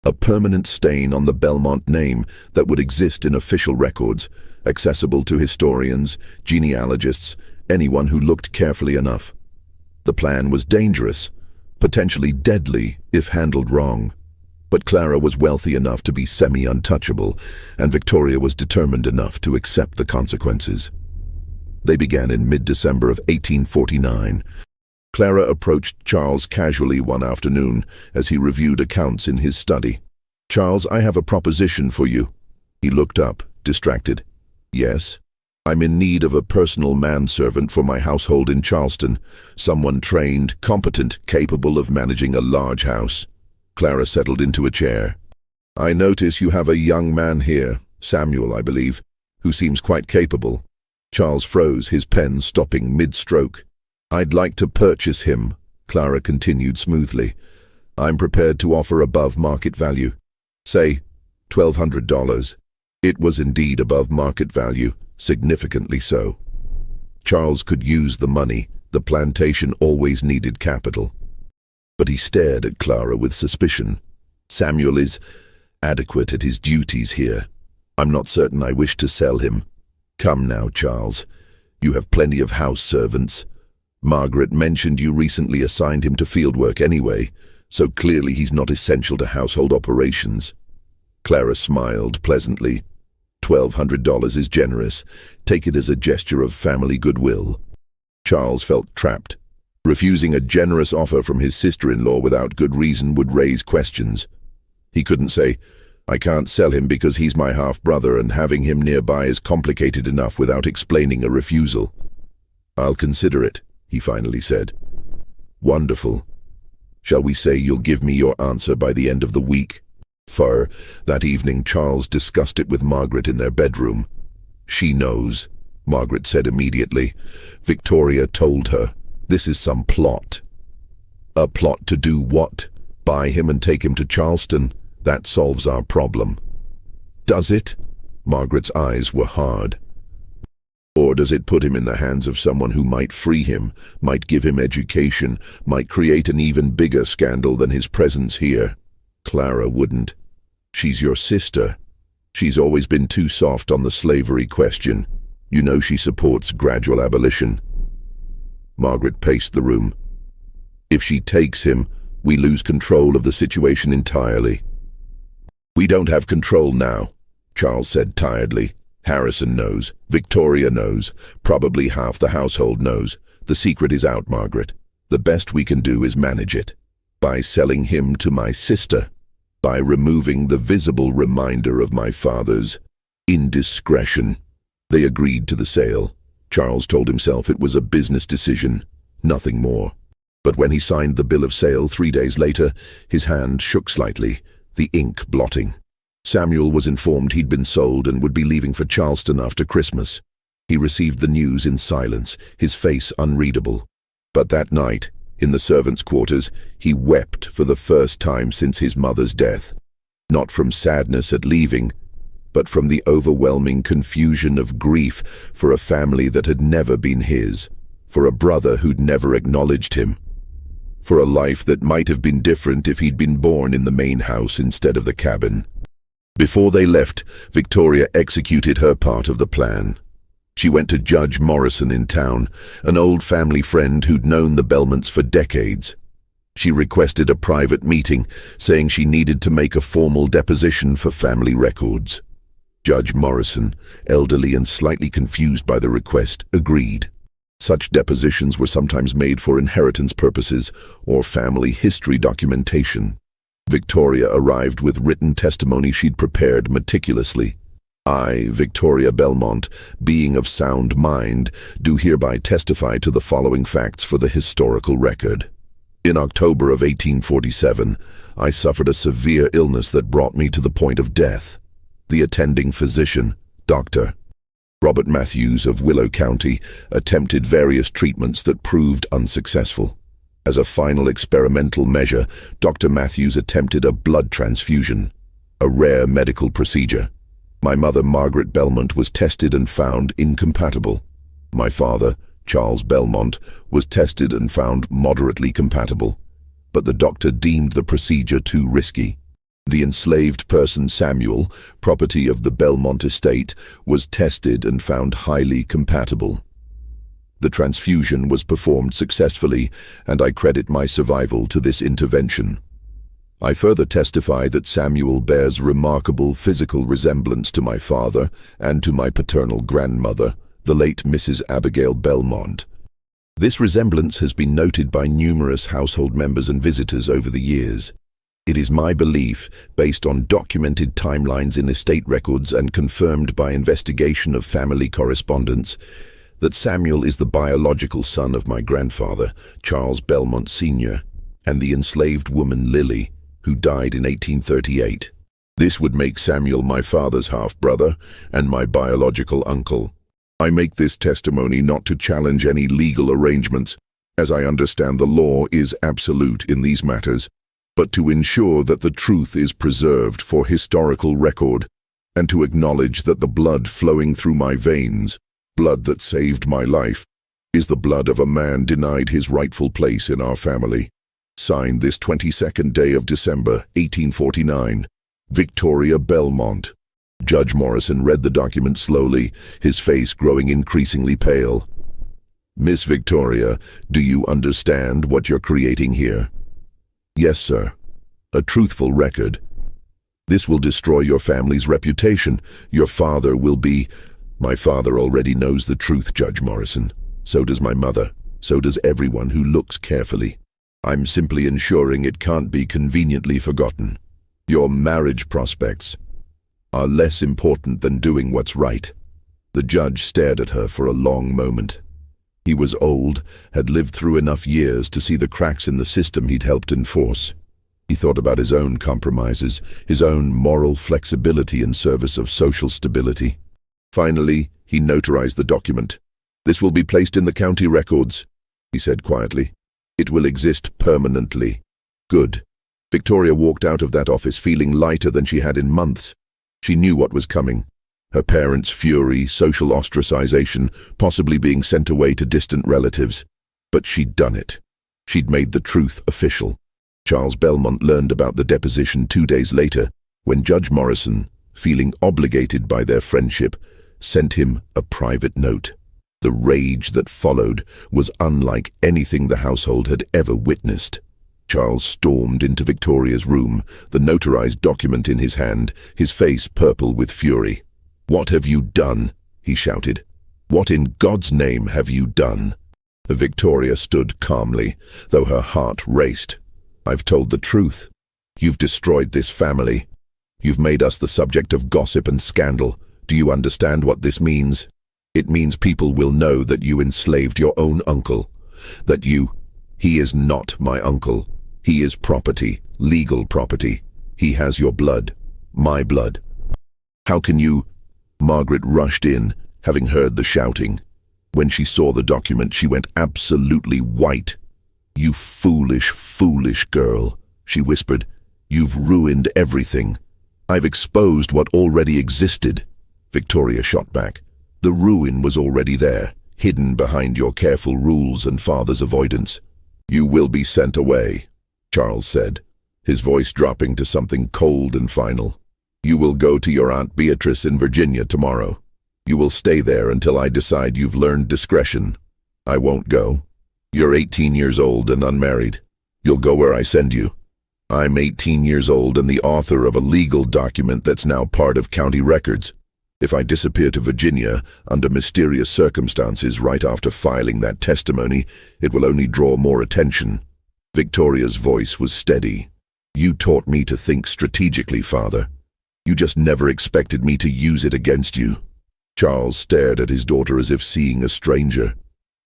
Speaker 1: A permanent stain on the Belmont name that would exist in official records, accessible to historians, genealogists, anyone who looked carefully enough. The plan was dangerous, potentially deadly if handled wrong. But Clara was wealthy enough to be semi-untouchable, and Victoria was determined enough to accept the consequences. They began in mid-December of 1849. Clara approached Charles casually one afternoon as he reviewed accounts in his study. "Charles, I have a proposition for you." He looked up, distracted. "Yes?" "I'm in need of a personal manservant for my household in Charleston. Someone trained, competent, capable of managing a large house." Clara settled into a chair. "I notice you have a young man here, Samuel, I believe, who seems quite capable." Charles froze, his pen stopping mid-stroke. "I'd like to purchase him," Clara continued smoothly. "I'm prepared to offer above market value. Say, $1,200. It was indeed above market value, significantly so. Charles could use the money. The plantation always needed capital. But he stared at Clara with suspicion. "Samuel is adequate at his duties here. I'm not certain I wish to sell him." "Come now, Charles. You have plenty of house servants. Margaret mentioned you recently assigned him to fieldwork anyway, so clearly he's not essential to household operations." Clara smiled pleasantly. $1,200 is generous. Take it as a gesture of family goodwill. Charles felt trapped. Refusing a generous offer from his sister-in-law without good reason would raise questions. He couldn't say, "I can't sell him because he's my half-brother and having him nearby is complicated enough," without explaining a refusal. "I'll consider it," he finally said. "Wonderful. Shall we say you'll give me your answer by the end of the week?" For that evening, Charles discussed it with Margaret in their bedroom. "She knows," Margaret said immediately. Victoria told her, "This is some plot." "A plot to do what? Buy him and take him to Charleston? That solves our problem." "Does it?" Margaret's eyes were hard. "Or does it put him in the hands of someone who might free him, might give him education, might create an even bigger scandal than his presence here?" "Clara wouldn't. She's your sister. She's always been too soft on the slavery question. You know she supports gradual abolition." Margaret paced the room. "If she takes him, we lose control of the situation entirely." "We don't have control now," Charles said tiredly. "Harrison knows. Victoria knows. Probably half the household knows. The secret is out, Margaret. The best we can do is manage it. By selling him to my sister. By removing the visible reminder of my father's indiscretion." They agreed to the sale. Charles told himself it was a business decision, nothing more. But when he signed the bill of sale 3 days later, his hand shook slightly, the ink blotting. Samuel was informed he'd been sold and would be leaving for Charleston after Christmas. He received the news in silence, his face unreadable. But that night, in the servants' quarters, he wept for the first time since his mother's death. Not from sadness at leaving, but from the overwhelming confusion of grief for a family that had never been his, for a brother who'd never acknowledged him, for a life that might have been different if he'd been born in the main house instead of the cabin. Before they left, Victoria executed her part of the plan. She went to Judge Morrison in town, an old family friend who'd known the Belmonts for decades. She requested a private meeting, saying she needed to make a formal deposition for family records. Judge Morrison, elderly and slightly confused by the request, agreed. Such depositions were sometimes made for inheritance purposes or family history documentation. Victoria arrived with written testimony she'd prepared meticulously. I, Victoria Belmont, being of sound mind, do hereby testify to the following facts for the historical record. In October of 1847, I suffered a severe illness that brought me to the point of death. The attending physician, Dr. Robert Matthews of Willow County, attempted various treatments that proved unsuccessful. As a final experimental measure, Dr. Matthews attempted a blood transfusion, a rare medical procedure. My mother, Margaret Belmont, was tested and found incompatible. My father, Charles Belmont, was tested and found moderately compatible, but the doctor deemed the procedure too risky. The enslaved person Samuel, property of the Belmont estate, was tested and found highly compatible. The transfusion was performed successfully, and I credit my survival to this intervention. I further testify that Samuel bears remarkable physical resemblance to my father and to my paternal grandmother, the late Mrs. Abigail Belmont. This resemblance has been noted by numerous household members and visitors over the years. It is my belief, based on documented timelines in estate records and confirmed by investigation of family correspondence, that Samuel is the biological son of my grandfather, Charles Belmont Sr., and the enslaved woman Lily, who died in 1838. This would make Samuel my father's half-brother and my biological uncle. I make this testimony not to challenge any legal arrangements, as I understand the law is absolute in these matters, but to ensure that the truth is preserved for historical record, and to acknowledge that the blood flowing through my veins, blood that saved my life, is the blood of a man denied his rightful place in our family. Signed this 22nd day of December, 1849, Victoria Belmont. Judge Morrison read the document slowly, his face growing increasingly pale. Miss Victoria, do you understand what you're creating here? Yes, sir. A truthful record. This will destroy your family's reputation. Your father will be... My father already knows the truth, Judge Morrison. So does my mother. So does everyone who looks carefully. I'm simply ensuring it can't be conveniently forgotten. Your marriage prospects are less important than doing what's right. The judge stared at her for a long moment. He was old, had lived through enough years to see the cracks in the system he'd helped enforce. He thought about his own compromises, his own moral flexibility in service of social stability. Finally, he notarized the document. This will be placed in the county records, he said quietly. It will exist permanently. Good. Victoria walked out of that office feeling lighter than she had in months. She knew what was coming. Her parents' fury, social ostracization, possibly being sent away to distant relatives. But she'd done it. She'd made the truth official. Charles Belmont learned about the deposition 2 days later, when Judge Morrison, feeling obligated by their friendship, sent him a private note. The rage that followed was unlike anything the household had ever witnessed. Charles stormed into Victoria's room, the notarized document in his hand, his face purple with fury. "What have you done?" he shouted. "What in God's name have you done?" Victoria stood calmly, though her heart raced. "I've told the truth. You've destroyed this family. You've made us the subject of gossip and scandal. Do you understand what this means? It means people will know that you enslaved your own uncle. He is not my uncle. He is property, legal property. He has your blood, my blood. How can you..." Margaret rushed in, having heard the shouting. When she saw the document, she went absolutely white. "You foolish, foolish girl," she whispered. "You've ruined everything. I've exposed what already existed." Victoria shot back. The ruin was already there, hidden behind your careful rules and father's avoidance. "You will be sent away," Charles said, his voice dropping to something cold and final. "You will go to your Aunt Beatrice in Virginia tomorrow. You will stay there until I decide you've learned discretion. I won't go. You're 18 years old and unmarried. You'll go where I send you. I'm 18 years old and the author of a legal document that's now part of county records. If I disappear to Virginia under mysterious circumstances right after filing that testimony, it will only draw more attention. Victoria's voice was steady. You taught me to think strategically, Father. You just never expected me to use it against you. Charles stared at his daughter as if seeing a stranger.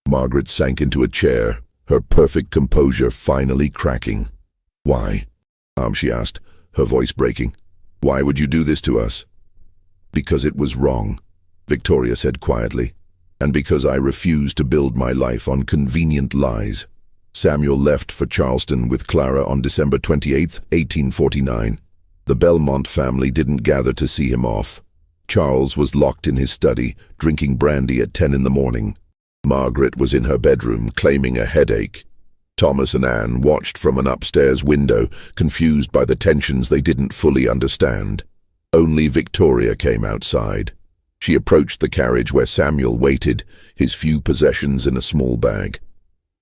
Speaker 1: Margaret sank into a chair, her perfect composure finally cracking. Why? She asked, her voice breaking. Why would you do this to us? Because it was wrong, Victoria said quietly, and because I refused to build my life on convenient lies. Samuel left for Charleston with Clara on December 28, 1849. The Belmont family didn't gather to see him off. Charles was locked in his study, drinking brandy at 10 in the morning. Margaret was in her bedroom, claiming a headache. Thomas and Anne watched from an upstairs window, confused by the tensions they didn't fully understand. Only Victoria came outside. She approached the carriage where Samuel waited, his few possessions in a small bag.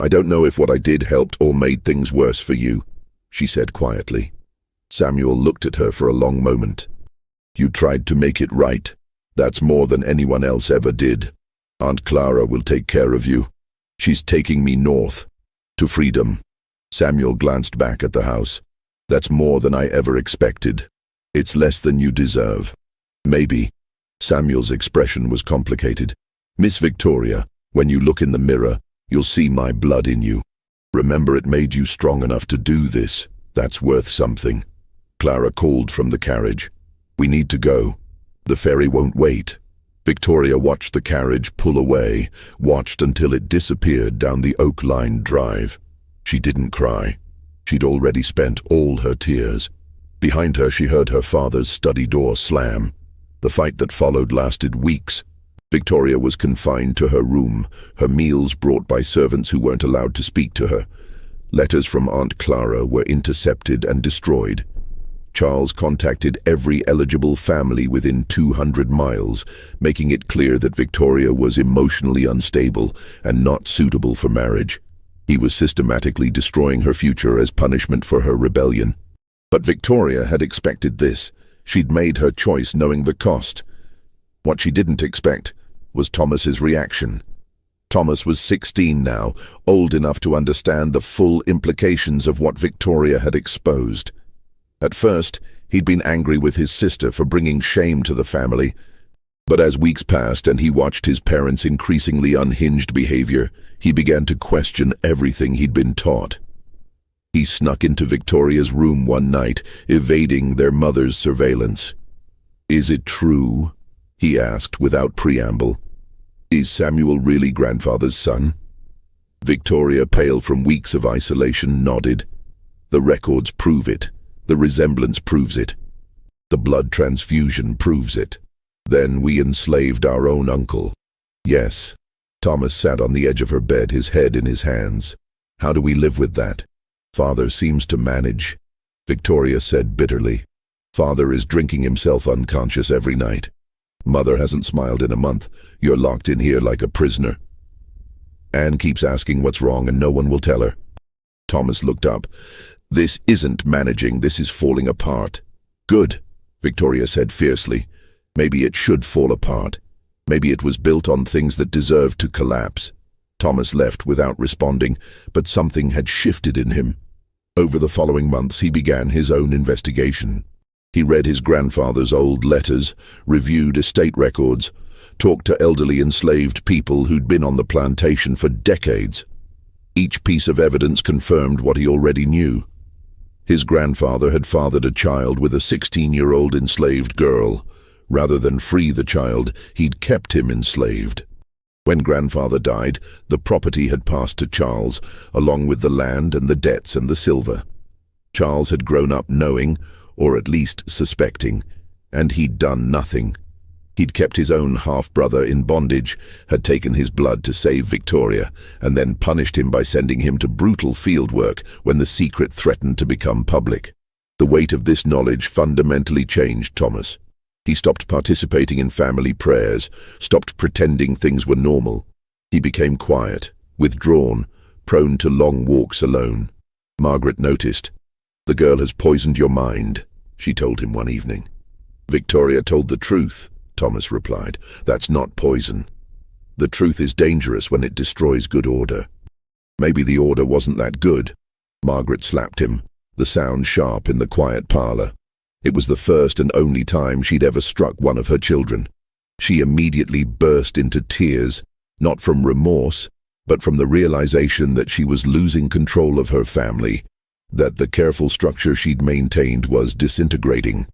Speaker 1: I don't know if what I did helped or made things worse for you, she said quietly. Samuel looked at her for a long moment. You tried to make it right. That's more than anyone else ever did. Aunt Clara will take care of you. She's taking me north, to freedom. Samuel glanced back at the house. That's more than I ever expected. It's less than you deserve. Maybe. Samuel's expression was complicated. Miss Victoria, when you look in the mirror, you'll see my blood in you. Remember, it made you strong enough to do this. That's worth something. Clara called from the carriage. We need to go. The ferry won't wait. Victoria watched the carriage pull away, watched until it disappeared down the oak-lined drive. She didn't cry. She'd already spent all her tears. Behind her, she heard her father's study door slam. The fight that followed lasted weeks. Victoria was confined to her room, her meals brought by servants who weren't allowed to speak to her. Letters from Aunt Clara were intercepted and destroyed. Charles contacted every eligible family within 200 miles, making it clear that Victoria was emotionally unstable and not suitable for marriage. He was systematically destroying her future as punishment for her rebellion. But Victoria had expected this. She'd made her choice knowing the cost. What she didn't expect was Thomas's reaction. Thomas was 16 now, old enough to understand the full implications of what Victoria had exposed. At first, he'd been angry with his sister for bringing shame to the family. But as weeks passed and he watched his parents' increasingly unhinged behavior, he began to question everything he'd been taught. He snuck into Victoria's room one night, evading their mother's surveillance. Is it true? He asked without preamble. Is Samuel really grandfather's son? Victoria, pale from weeks of isolation, nodded. The records prove it. The resemblance proves it. The blood transfusion proves it. Then we enslaved our own uncle. Yes. Thomas sat on the edge of her bed, his head in his hands. How do we live with that? Father seems to manage, Victoria said bitterly. Father is drinking himself unconscious every night. Mother hasn't smiled in a month. You're locked in here like a prisoner. Anne keeps asking what's wrong and no one will tell her. Thomas looked up. This isn't managing, this is falling apart. Good, Victoria said fiercely. Maybe it should fall apart. Maybe it was built on things that deserved to collapse. Thomas left without responding, but something had shifted in him. Over the following months, he began his own investigation. He read his grandfather's old letters, reviewed estate records, talked to elderly enslaved people who'd been on the plantation for decades. Each piece of evidence confirmed what he already knew. His grandfather had fathered a child with a 16-year-old enslaved girl. Rather than free the child, he'd kept him enslaved. When grandfather died, the property had passed to Charles, along with the land and the debts and the silver. Charles had grown up knowing, or at least suspecting, and he'd done nothing. He'd kept his own half-brother in bondage, had taken his blood to save Victoria, and then punished him by sending him to brutal field work when the secret threatened to become public. The weight of this knowledge fundamentally changed Thomas. He stopped participating in family prayers, stopped pretending things were normal. He became quiet, withdrawn, prone to long walks alone. Margaret noticed. The girl has poisoned your mind, she told him one evening. Victoria told the truth, Thomas replied. "That's not poison. The truth is dangerous when it destroys good order." "Maybe the order wasn't that good." Margaret slapped him, the sound sharp in the quiet parlor. It was the first and only time she'd ever struck one of her children. She immediately burst into tears, not from remorse, but from the realization that she was losing control of her family, that the careful structure she'd maintained was disintegrating.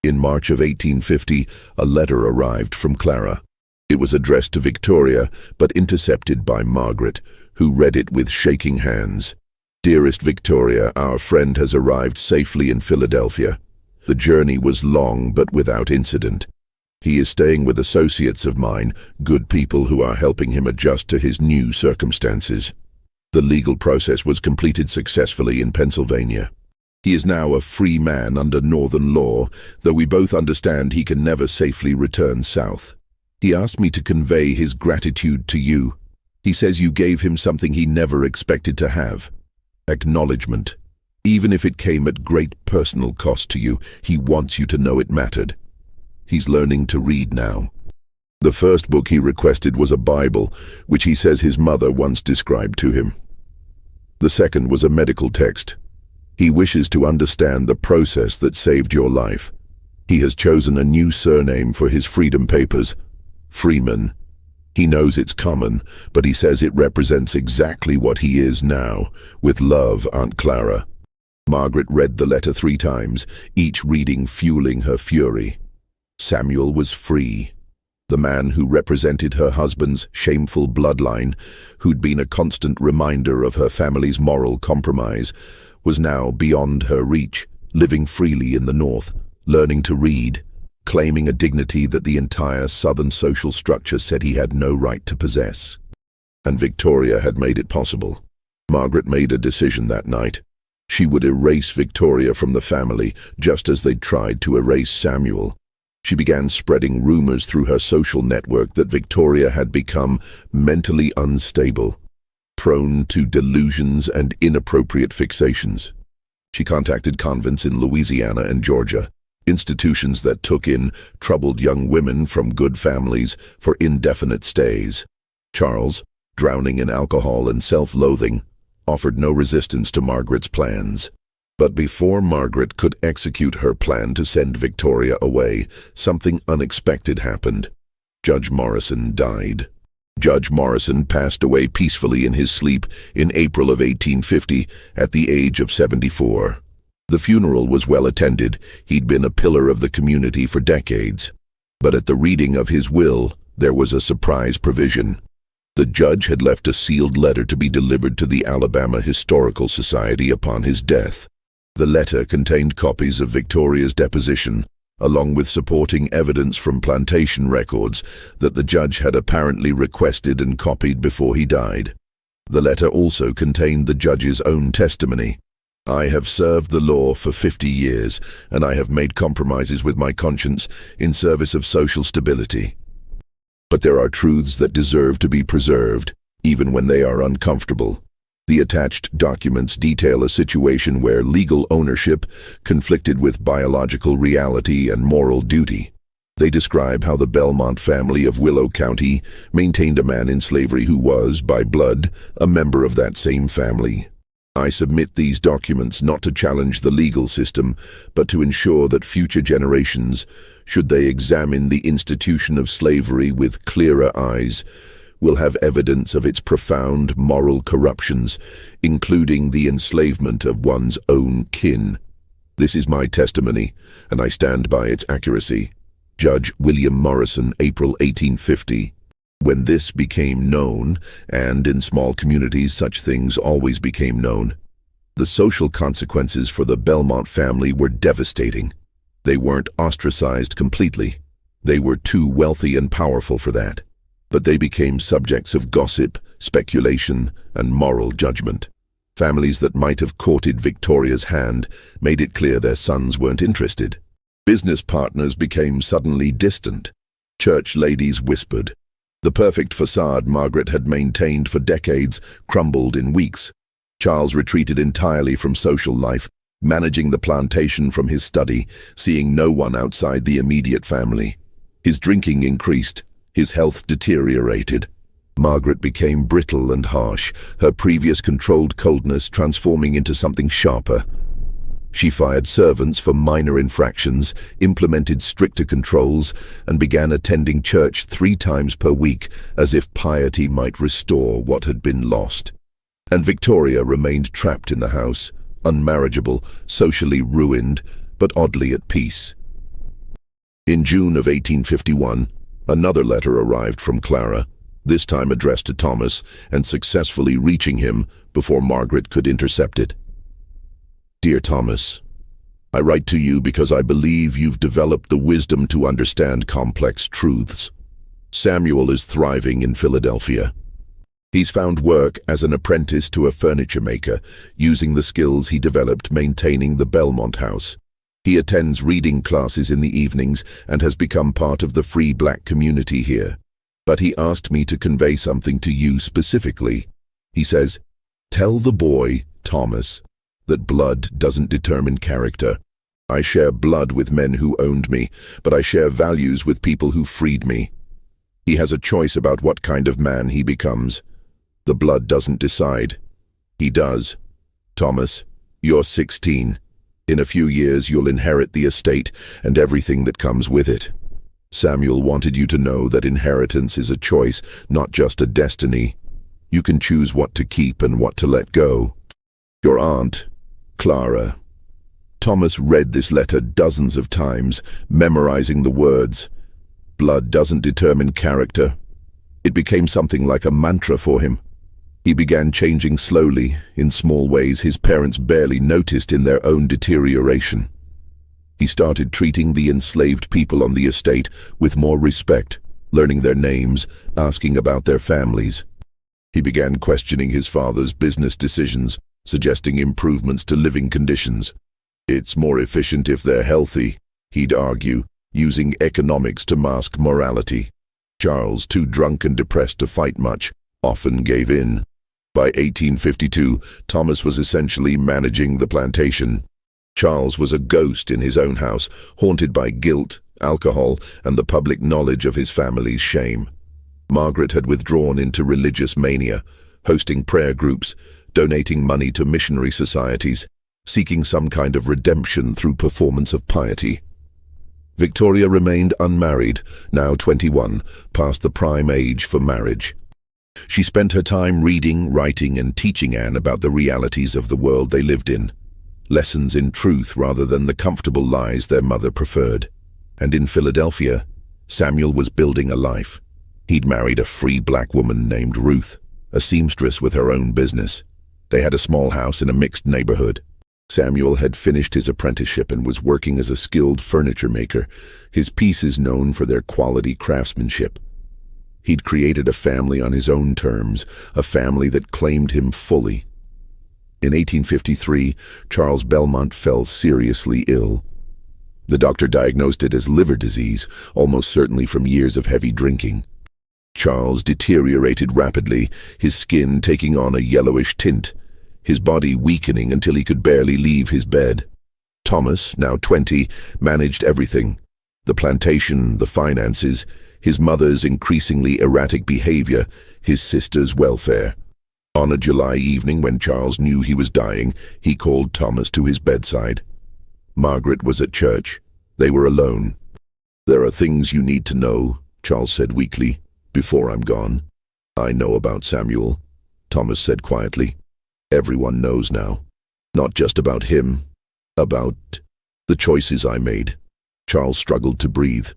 Speaker 1: In March of 1850, a letter arrived from Clara. It was addressed to Victoria, but intercepted by Margaret, who read it with shaking hands. "Dearest Victoria, our friend has arrived safely in Philadelphia. The journey was long, but without incident. He is staying with associates of mine, good people who are helping him adjust to his new circumstances. The legal process was completed successfully in Pennsylvania. He is now a free man under Northern law, though we both understand he can never safely return south. He asked me to convey his gratitude to you. He says you gave him something he never expected to have. Acknowledgement. Even if it came at great personal cost to you, he wants you to know it mattered. He's learning to read now. The first book he requested was a Bible, which he says his mother once described to him. The second was a medical text. He wishes to understand the process that saved your life. He has chosen a new surname for his freedom papers, Freeman. He knows it's common, but he says it represents exactly what he is now. With love, Aunt Clara." Margaret read the letter 3 times, each reading fueling her fury. Samuel was free. The man who represented her husband's shameful bloodline, who'd been a constant reminder of her family's moral compromise, was now beyond her reach, living freely in the North, learning to read, claiming a dignity that the entire Southern social structure said he had no right to possess. And Victoria had made it possible. Margaret made a decision that night. She would erase Victoria from the family, just as they'd tried to erase Samuel. She began spreading rumors through her social network that Victoria had become mentally unstable, prone to delusions and inappropriate fixations. She contacted convents in Louisiana and Georgia, institutions that took in troubled young women from good families for indefinite stays. Charles, drowning in alcohol and self-loathing, offered no resistance to Margaret's plans. But before Margaret could execute her plan to send Victoria away, something unexpected happened. Judge Morrison died. Judge Morrison passed away peacefully in his sleep in April of 1850 at the age of 74. The funeral was well attended. He'd been a pillar of the community for decades. But at the reading of his will, there was a surprise provision. The judge had left a sealed letter to be delivered to the Alabama Historical Society upon his death. The letter contained copies of Victoria's deposition, along with supporting evidence from plantation records that the judge had apparently requested and copied before he died. The letter also contained the judge's own testimony. "I have served the law for 50 years, and I have made compromises with my conscience in service of social stability. But there are truths that deserve to be preserved, even when they are uncomfortable." The attached documents detail a situation where legal ownership conflicted with biological reality and moral duty. They describe how the Belmont family of Willow County maintained a man in slavery who was, by blood, a member of that same family. I submit these documents not to challenge the legal system, but to ensure that future generations, should they examine the institution of slavery with clearer eyes, will have evidence of its profound moral corruptions, including the enslavement of one's own kin. This is my testimony, and I stand by its accuracy. Judge William Morrison, April 1850. When this became known, and in small communities such things always became known, the social consequences for the Belmont family were devastating. They weren't ostracized completely. They were too wealthy and powerful for that. But they became subjects of gossip, speculation, and moral judgment. Families that might have courted Victoria's hand made it clear their sons weren't interested. Business partners became suddenly distant. Church ladies whispered. The perfect facade Margaret had maintained for decades crumbled in weeks. Charles retreated entirely from social life, managing the plantation from his study, seeing no one outside the immediate family. His drinking increased, his health deteriorated. Margaret became brittle and harsh, her previous controlled coldness transforming into something sharper. She fired servants for minor infractions, implemented stricter controls, and began attending church 3 times per week, as if piety might restore what had been lost. And Victoria remained trapped in the house, unmarriageable, socially ruined, but oddly at peace. In June of 1851, another letter arrived from Clara, this time addressed to Thomas, and successfully reaching him before Margaret could intercept it. Dear Thomas, I write to you because I believe you've developed the wisdom to understand complex truths. Samuel is thriving in Philadelphia. He's found work as an apprentice to a furniture maker, using the skills he developed maintaining the Belmont House. He attends reading classes in the evenings and has become part of the free black community here. But he asked me to convey something to you specifically. He says, "Tell the boy, Thomas, that blood doesn't determine character. I share blood with men who owned me, but I share values with people who freed me. He has a choice about what kind of man he becomes. The blood doesn't decide. He does. Thomas, you're 16. In a few years you'll inherit the estate and everything that comes with it. Samuel wanted you to know that inheritance is a choice, not just a destiny. You can choose what to keep and what to let go. Your aunt, Clara." Thomas read this letter dozens of times, memorizing the words. Blood doesn't determine character. It became something like a mantra for him. He began changing slowly, in small ways his parents barely noticed in their own deterioration. He started treating the enslaved people on the estate with more respect, learning their names, asking about their families. He began questioning his father's business decisions, suggesting improvements to living conditions. It's more efficient if they're healthy, he'd argue, using economics to mask morality. Charles, too drunk and depressed to fight much, often gave in. By 1852, Thomas was essentially managing the plantation. Charles was a ghost in his own house, haunted by guilt, alcohol, and the public knowledge of his family's shame. Margaret had withdrawn into religious mania, hosting prayer groups, donating money to missionary societies, seeking some kind of redemption through performance of piety. Victoria remained unmarried, now 21, past the prime age for marriage. She spent her time reading, writing, and teaching Anne about the realities of the world they lived in, lessons in truth rather than the comfortable lies their mother preferred. And in Philadelphia, Samuel was building a life. He'd married a free black woman named Ruth, a seamstress with her own business. They had a small house in a mixed neighborhood. Samuel had finished his apprenticeship and was working as a skilled furniture maker, his pieces known for their quality craftsmanship. He'd created a family on his own terms, a family that claimed him fully. In 1853, Charles Belmont fell seriously ill. The doctor diagnosed it as liver disease, almost certainly from years of heavy drinking. Charles deteriorated rapidly, his skin taking on a yellowish tint, his body weakening until he could barely leave his bed. Thomas, now 20, managed everything: the plantation, the finances, his mother's increasingly erratic behavior, his sister's welfare. On a July evening when Charles knew he was dying, he called Thomas to his bedside. Margaret was at church. They were alone. "There are things you need to know," Charles said weakly, "before I'm gone." "I know about Samuel," Thomas said quietly. "Everyone knows now. Not just about him. About the choices I made." Charles struggled to breathe.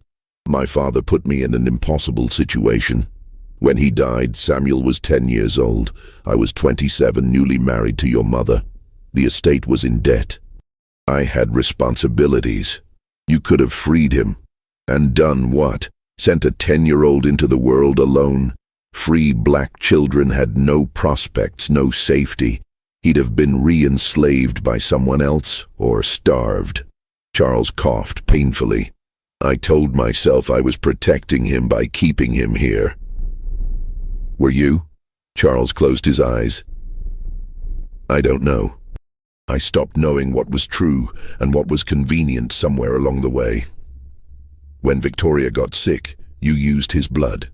Speaker 1: "My father put me in an impossible situation. When he died, Samuel was 10 years old. I was 27, newly married to your mother. The estate was in debt. I had responsibilities. You could have freed him. And done what? Sent a 10-year-old into the world alone? Free black children had no prospects, no safety. He'd have been re-enslaved by someone else or starved." Charles coughed painfully. "I told myself I was protecting him by keeping him here." "Were you?" Charles closed his eyes. "I don't know. I stopped knowing what was true and what was convenient somewhere along the way." When Victoria got sick, you used his blood.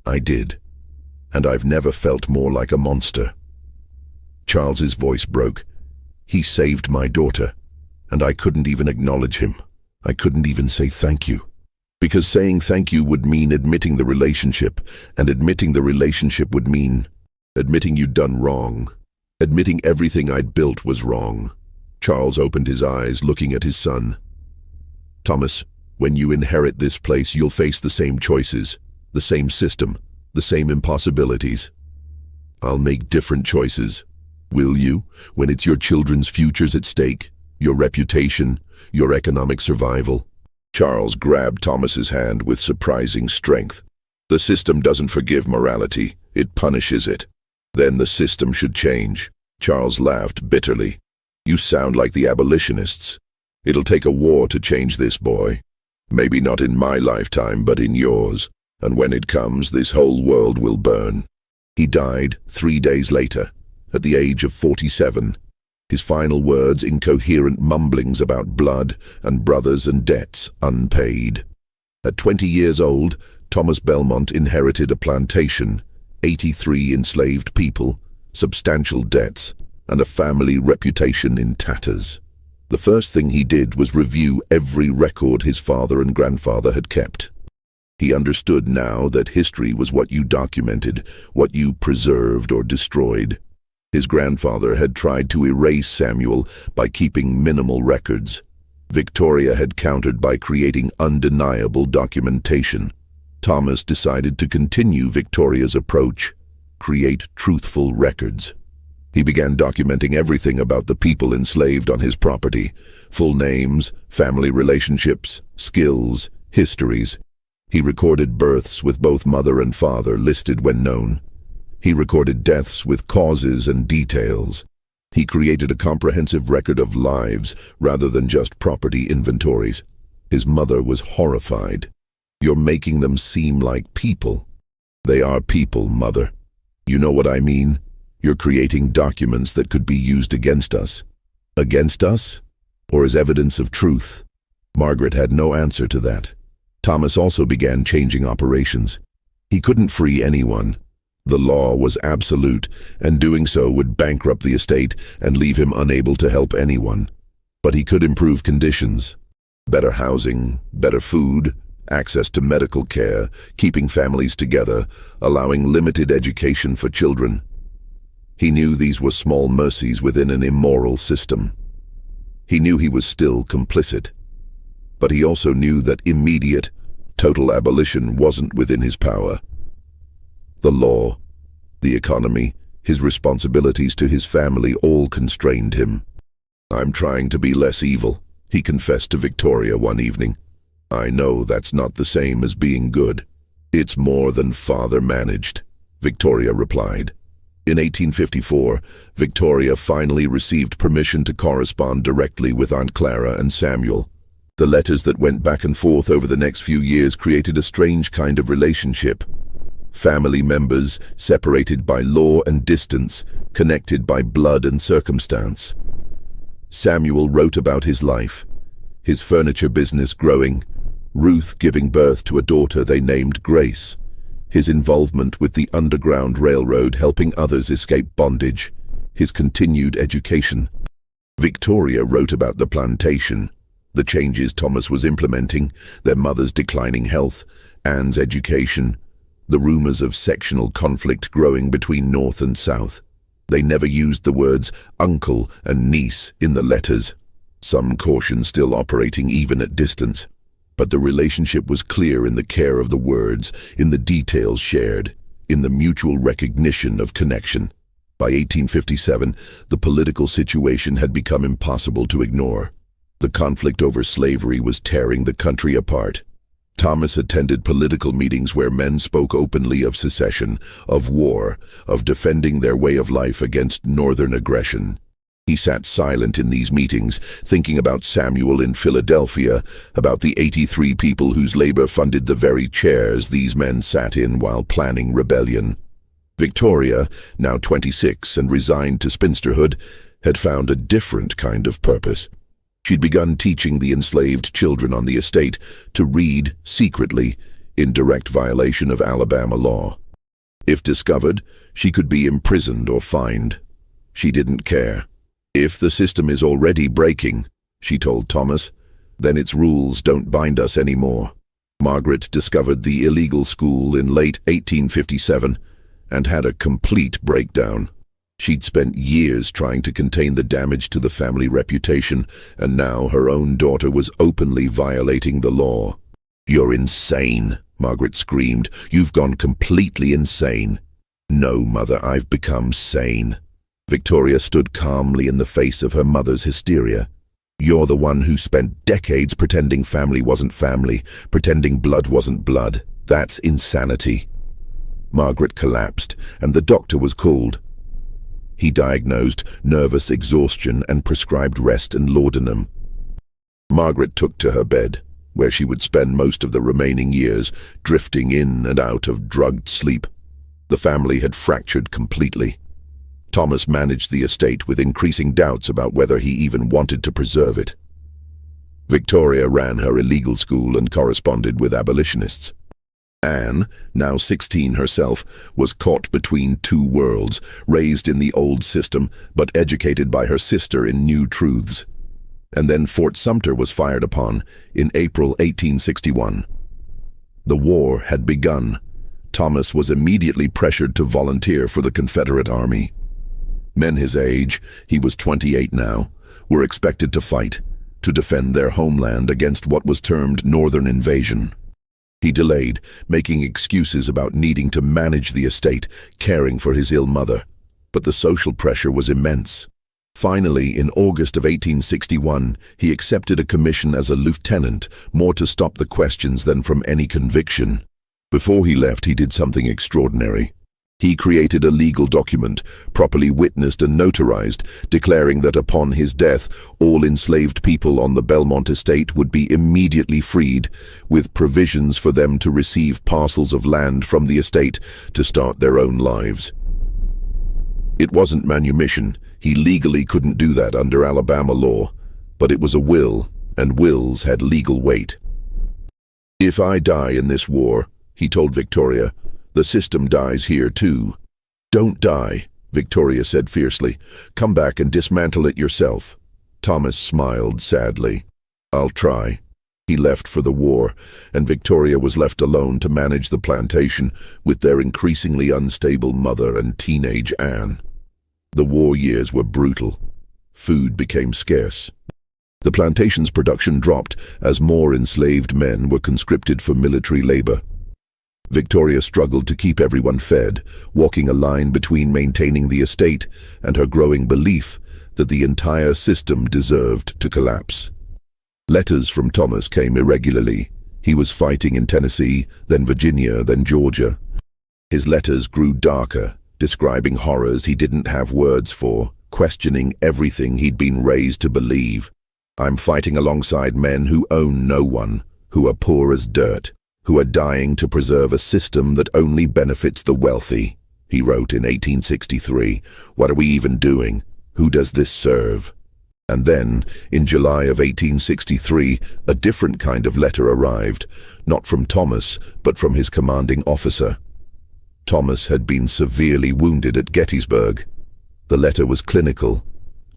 Speaker 1: I did. And I've never felt more like a monster. Charles's voice broke. He saved my daughter, and I couldn't even acknowledge him. I couldn't even say thank you. Because saying thank you would mean admitting the relationship, and admitting the relationship would mean admitting you'd done wrong. Admitting everything I'd built was wrong. Charles opened his eyes, looking at his son. Thomas, when you inherit this place, you'll face the same choices, the same system, the same impossibilities. I'll make different choices. Will you, when it's your children's futures at stake, your reputation, your economic survival? Charles grabbed Thomas's hand with surprising strength. The system doesn't forgive morality, it punishes it. Then the system should change. Charles laughed bitterly. You sound like the abolitionists. It'll take a war to change this, boy. Maybe not in my lifetime, but in yours. And when it comes, this whole world will burn. He died 3 days later, at the age of 47. His final words incoherent mumblings about blood and brothers and debts unpaid. At 20 years old, Thomas Belmont inherited a plantation, 83 enslaved people, substantial debts, and a family reputation in tatters. The first thing he did was review every record his father and grandfather had kept. He understood now that history was what you documented, what you preserved or destroyed. His grandfather had tried to erase Samuel by keeping minimal records. Victoria had countered by creating undeniable documentation. Thomas decided to continue Victoria's approach, create truthful records. He began documenting everything about the people enslaved on his property, full names, family relationships, skills, histories. He recorded births with both mother and father listed when known. He recorded deaths with causes and details. He created a comprehensive record of lives rather than just property inventories. His mother was horrified. You're making them seem like people. They are people, Mother. You know what I mean? You're creating documents that could be used against us. Against us? Or as evidence of truth? Margaret had no answer to that. Thomas also began changing operations. He couldn't free anyone. The law was absolute, and doing so would bankrupt the estate and leave him unable to help anyone. But he could improve conditions. Better housing, better food, access to medical care, keeping families together, allowing limited education for children. He knew these were small mercies within an immoral system. He knew he was still complicit. But he also knew that immediate, total abolition wasn't within his power. The law, the economy, his responsibilities to his family all constrained him. I'm trying to be less evil, he confessed to Victoria one evening. I know that's not the same as being good. It's more than father managed, Victoria replied. In 1854, Victoria finally received permission to correspond directly with Aunt Clara and Samuel. The letters that went back and forth over the next few years created a strange kind of relationship. Family members separated by law and distance, connected by blood and circumstance. Samuel wrote about his life, his furniture business growing, Ruth giving birth to a daughter they named Grace, his involvement with the Underground Railroad helping others escape bondage, his continued education. Victoria wrote about the plantation, the changes Thomas was implementing, their mother's declining health, Anne's education, the rumors of sectional conflict growing between North and South. They never used the words uncle and niece in the letters, some caution still operating even at distance. But the relationship was clear in the care of the words, in the details shared, in the mutual recognition of connection. By 1857, the political situation had become impossible to ignore. The conflict over slavery was tearing the country apart. Thomas attended political meetings where men spoke openly of secession, of war, of defending their way of life against northern aggression. He sat silent in these meetings, thinking about Samuel in Philadelphia, about the 83 people whose labor funded the very chairs these men sat in while planning rebellion. Victoria, now 26 and resigned to spinsterhood, had found a different kind of purpose. She'd begun teaching the enslaved children on the estate to read secretly, in direct violation of Alabama law. If discovered, she could be imprisoned or fined. She didn't care. If the system is already breaking, she told Thomas, then its rules don't bind us anymore. Margaret discovered the illegal school in late 1857 and had a complete breakdown. She'd spent years trying to contain the damage to the family reputation, and now her own daughter was openly violating the law. "You're insane," Margaret screamed. "You've gone completely insane." "No, Mother, I've become sane." Victoria stood calmly in the face of her mother's hysteria. "You're the one who spent decades pretending family wasn't family, pretending blood wasn't blood. That's insanity." Margaret collapsed, and the doctor was called. He diagnosed nervous exhaustion and prescribed rest and laudanum. Margaret took to her bed, where she would spend most of the remaining years, drifting in and out of drugged sleep. The family had fractured completely. Thomas managed the estate with increasing doubts about whether he even wanted to preserve it. Victoria ran her illegal school and corresponded with abolitionists. Anne, now 16 herself, was caught between two worlds, raised in the old system but educated by her sister in new truths. And then Fort Sumter was fired upon in April 1861. The war had begun. Thomas was immediately pressured to volunteer for the Confederate Army. Men his age, he was 28 now, were expected to fight, to defend their homeland against what was termed Northern invasion. He delayed, making excuses about needing to manage the estate, caring for his ill mother. But the social pressure was immense. Finally, in August of 1861, he accepted a commission as a lieutenant, more to stop the questions than from any conviction. Before he left, he did something extraordinary. He created a legal document, properly witnessed and notarized, declaring that upon his death, all enslaved people on the Belmont estate would be immediately freed, with provisions for them to receive parcels of land from the estate to start their own lives. It wasn't manumission. He legally couldn't do that under Alabama law, but it was a will, and wills had legal weight. "If I die in this war," he told Victoria, "the system dies here too." "Don't die," Victoria said fiercely. "Come back and dismantle it yourself." Thomas smiled sadly. "I'll try." He left for the war, and Victoria was left alone to manage the plantation with their increasingly unstable mother and teenage Anne. The war years were brutal. Food became scarce. The plantation's production dropped as more enslaved men were conscripted for military labor. Victoria struggled to keep everyone fed, walking a line between maintaining the estate and her growing belief that the entire system deserved to collapse. Letters from Thomas came irregularly. He was fighting in Tennessee, then Virginia, then Georgia. His letters grew darker, describing horrors he didn't have words for, questioning everything he'd been raised to believe. "I'm fighting alongside men who own no one, who are poor as dirt, who are dying to preserve a system that only benefits the wealthy," he wrote in 1863. "What are we even doing? Who does this serve?" And then, in July of 1863, a different kind of letter arrived, not from Thomas, but from his commanding officer. Thomas had been severely wounded at Gettysburg. The letter was clinical.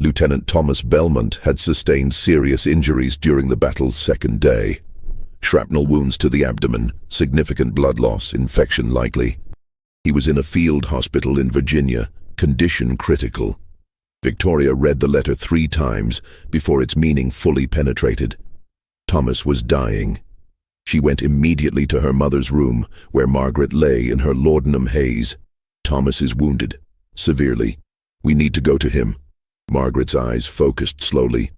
Speaker 1: Lieutenant Thomas Belmont had sustained serious injuries during the battle's second day. Shrapnel wounds to the abdomen, significant blood loss, infection likely. He was in a field hospital in Virginia, condition critical. Victoria read the letter 3 times before its meaning fully penetrated. Thomas was dying. She went immediately to her mother's room, where Margaret lay in her laudanum haze. "Thomas is wounded, severely. We need to go to him." Margaret's eyes focused slowly.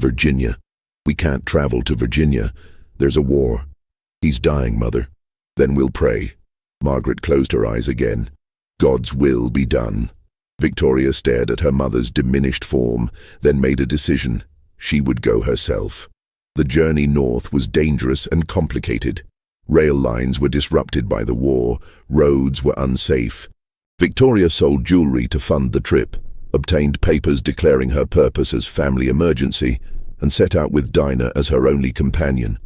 Speaker 1: "Virginia. We can't travel to Virginia. There's a war. He's dying, Mother. Then we'll pray." Margaret closed her eyes again. "God's will be done." Victoria stared at her mother's diminished form, then made a decision. She would go herself. The journey north was dangerous and complicated. Rail lines were disrupted by the war. Roads were unsafe. Victoria sold jewelry to fund the trip, obtained papers declaring her purpose as family emergency, and set out with Dinah as her only companion.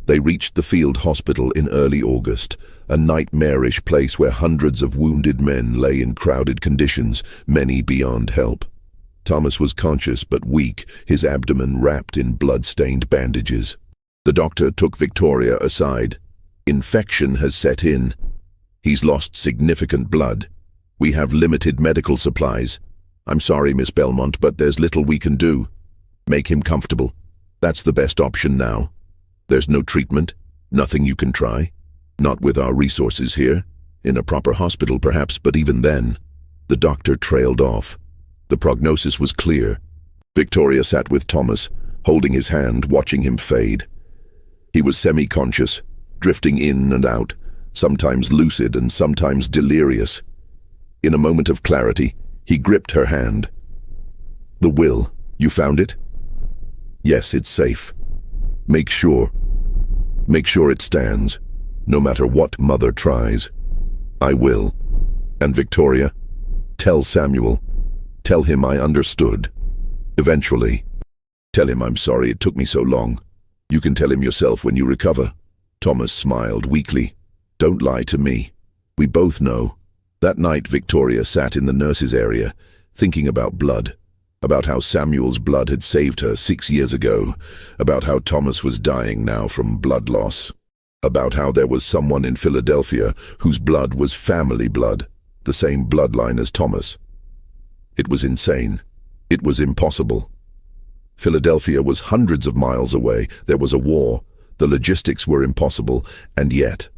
Speaker 1: They reached the field hospital in early August, a nightmarish place where hundreds of wounded men lay in crowded conditions, many beyond help. Thomas was conscious but weak, his abdomen wrapped in blood-stained bandages. The doctor took Victoria aside. "Infection has set in. He's lost significant blood. We have limited medical supplies. I'm sorry, Miss Belmont, but there's little we can do. Make him comfortable. That's the best option now. There's no treatment, nothing you can try. Not with our resources here. In a proper hospital, perhaps, but even then." The doctor trailed off. The prognosis was clear. Victoria sat with Thomas, holding his hand, watching him fade. He was semi-conscious, drifting in and out, sometimes lucid and sometimes delirious. In a moment of clarity, he gripped her hand. "The will, you found it?" "Yes, it's safe. Make sure it stands, no matter what Mother tries." "I will. And Victoria, tell Samuel. Tell him I understood. Eventually. Tell him I'm sorry it took me so long. You can tell him yourself when you recover." Thomas smiled weakly. "Don't lie to me. We both know." That night, Victoria sat in the nurse's area, thinking about blood. About how Samuel's blood had saved her 6 years ago. About how Thomas was dying now from blood loss. About how there was someone in Philadelphia whose blood was family blood, the same bloodline as Thomas. It was insane. It was impossible. Philadelphia was hundreds of miles away. There was a war. The logistics were impossible, and yet...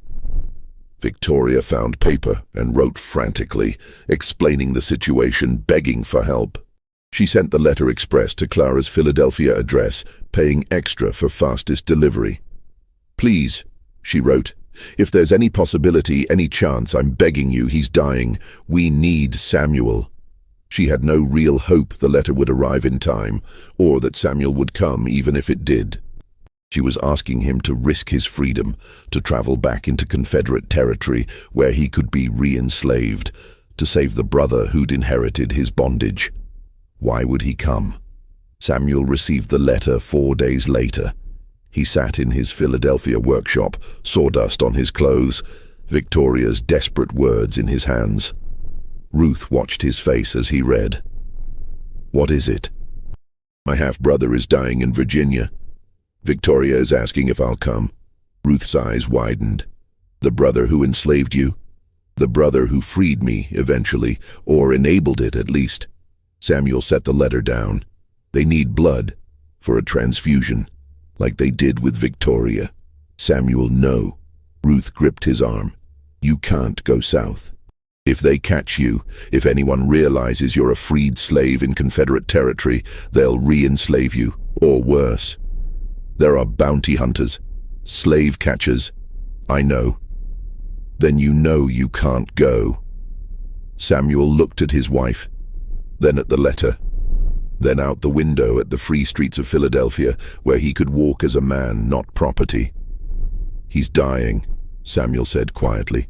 Speaker 1: Victoria found paper and wrote frantically, explaining the situation, begging for help. She sent the letter express to Clara's Philadelphia address, paying extra for fastest delivery. "Please," she wrote, "if there's any possibility, any chance, I'm begging you, he's dying. We need Samuel." She had no real hope the letter would arrive in time, or that Samuel would come even if it did. She was asking him to risk his freedom, to travel back into Confederate territory where he could be re-enslaved, to save the brother who'd inherited his bondage. Why would he come? Samuel received the letter 4 days later. He sat in his Philadelphia workshop, sawdust on his clothes, Victoria's desperate words in his hands. Ruth watched his face as he read. "What is it?" "My half-brother is dying in Virginia. Victoria is asking if I'll come." Ruth's eyes widened. "The brother who enslaved you? The brother who freed me, eventually, or enabled it at least." Samuel set the letter down. "They need blood, for a transfusion, like they did with Victoria." "Samuel, no." Ruth gripped his arm. "You can't go south. If they catch you, if anyone realizes you're a freed slave in Confederate territory, they'll re-enslave you, or worse. There are bounty hunters, slave catchers. I know." "Then you know you can't go." Samuel looked at his wife, then at the letter, then out the window at the free streets of Philadelphia, where he could walk as a man, not property. "He's dying," Samuel said quietly.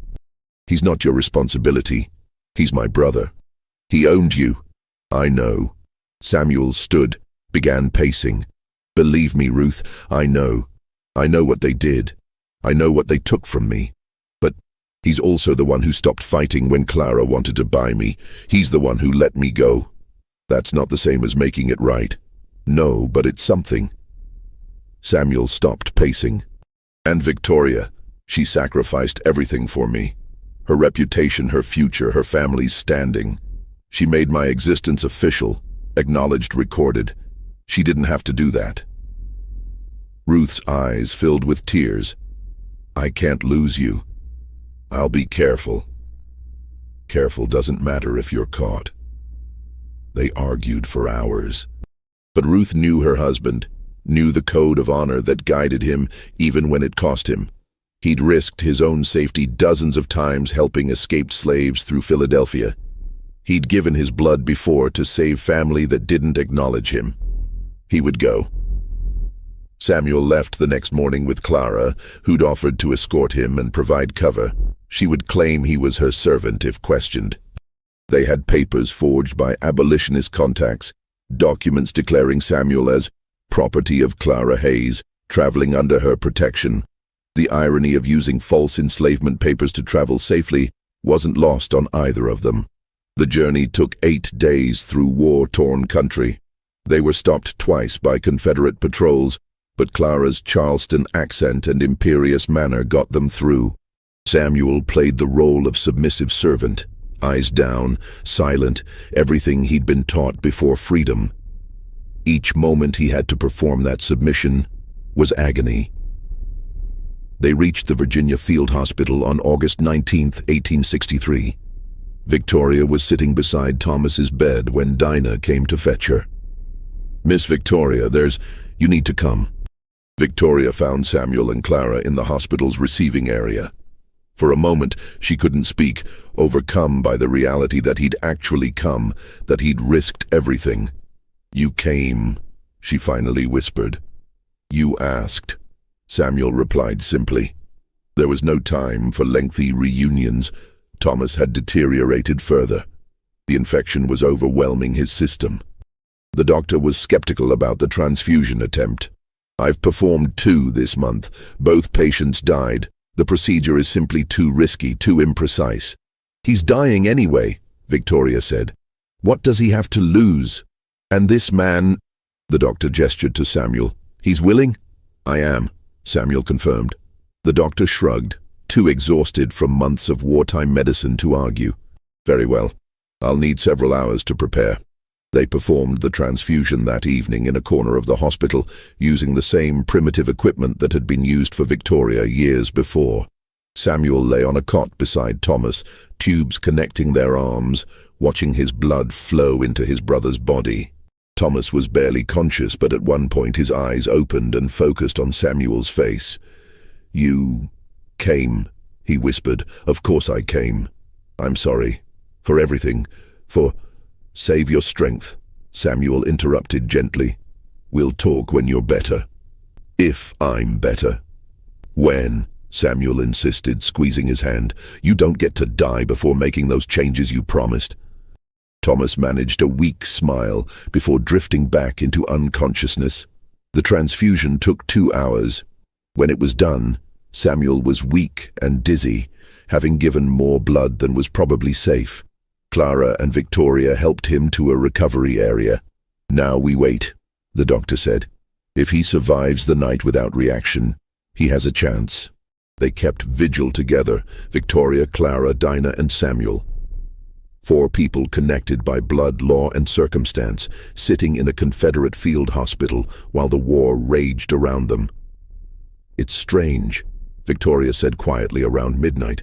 Speaker 1: "He's not your responsibility. He's my brother. He owned you." "I know." Samuel stood, began pacing. "Believe me, Ruth, I know. I know what they did. I know what they took from me. But he's also the one who stopped fighting when Clara wanted to buy me. He's the one who let me go. That's not the same as making it right." "No, but it's something." Samuel stopped pacing. "And Victoria, she sacrificed everything for me. Her reputation, her future, her family's standing. She made my existence official, acknowledged, recorded. She didn't have to do that." Ruth's eyes filled with tears. "I can't lose you. I'll be careful." "Careful doesn't matter if you're caught." They argued for hours. But Ruth knew her husband, knew the code of honor that guided him even when it cost him. He'd risked his own safety dozens of times helping escaped slaves through Philadelphia. He'd given his blood before to save family that didn't acknowledge him. He would go. Samuel left the next morning with Clara, who'd offered to escort him and provide cover. She would claim he was her servant if questioned. They had papers forged by abolitionist contacts, documents declaring Samuel as property of Clara Hayes, traveling under her protection. The irony of using false enslavement papers to travel safely wasn't lost on either of them. The journey took 8 days through war-torn country. They were stopped twice by Confederate patrols, but Clara's Charleston accent and imperious manner got them through. Samuel played the role of submissive servant, eyes down, silent, everything he'd been taught before freedom. Each moment he had to perform that submission was agony. They reached the Virginia Field Hospital on August 19, 1863. Victoria was sitting beside Thomas's bed when Dinah came to fetch her. "Miss Victoria, you need to come." Victoria found Samuel and Clara in the hospital's receiving area. For a moment, she couldn't speak, overcome by the reality that he'd actually come, that he'd risked everything. "You came," she finally whispered. "You asked," Samuel replied simply. There was no time for lengthy reunions. Thomas had deteriorated further. The infection was overwhelming his system. The doctor was skeptical about the transfusion attempt. "I've performed 2 this month. Both patients died. The procedure is simply too risky, too imprecise." "He's dying anyway," Victoria said. "What does he have to lose? And this man—" The doctor gestured to Samuel. "He's willing?" "I am," Samuel confirmed. The doctor shrugged, too exhausted from months of wartime medicine to argue. "Very well. I'll need several hours to prepare." They performed the transfusion that evening in a corner of the hospital, using the same primitive equipment that had been used for Victoria years before. Samuel lay on a cot beside Thomas, tubes connecting their arms, watching his blood flow into his brother's body. Thomas was barely conscious, but at one point his eyes opened and focused on Samuel's face. "You came," he whispered. "Of course I came. I'm sorry. For everything. For—" "Save your strength," Samuel interrupted gently. "We'll talk when you're better." "If I'm better." "When?" Samuel insisted, squeezing his hand. "You don't get to die before making those changes you promised." Thomas managed a weak smile before drifting back into unconsciousness. The transfusion took 2 hours. When it was done, Samuel was weak and dizzy, having given more blood than was probably safe. Clara and Victoria helped him to a recovery area. "Now we wait," the doctor said. "If he survives the night without reaction, he has a chance." They kept vigil together, Victoria, Clara, Dinah, and Samuel. 4 people connected by blood, law, and circumstance, sitting in a Confederate field hospital while the war raged around them. "It's strange," Victoria said quietly around midnight.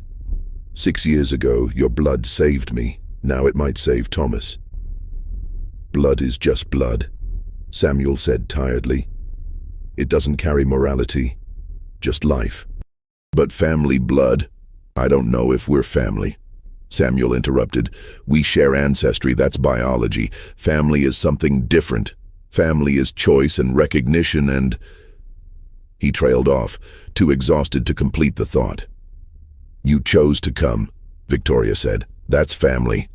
Speaker 1: "6 years ago, your blood saved me. Now it might save Thomas." "Blood is just blood," Samuel said tiredly. "It doesn't carry morality, just life." "But family blood? I don't know if we're family," Samuel interrupted. "We share ancestry, that's biology. Family is something different. Family is choice and recognition and—" He trailed off, too exhausted to complete the thought. "You chose to come," Victoria said. "That's family."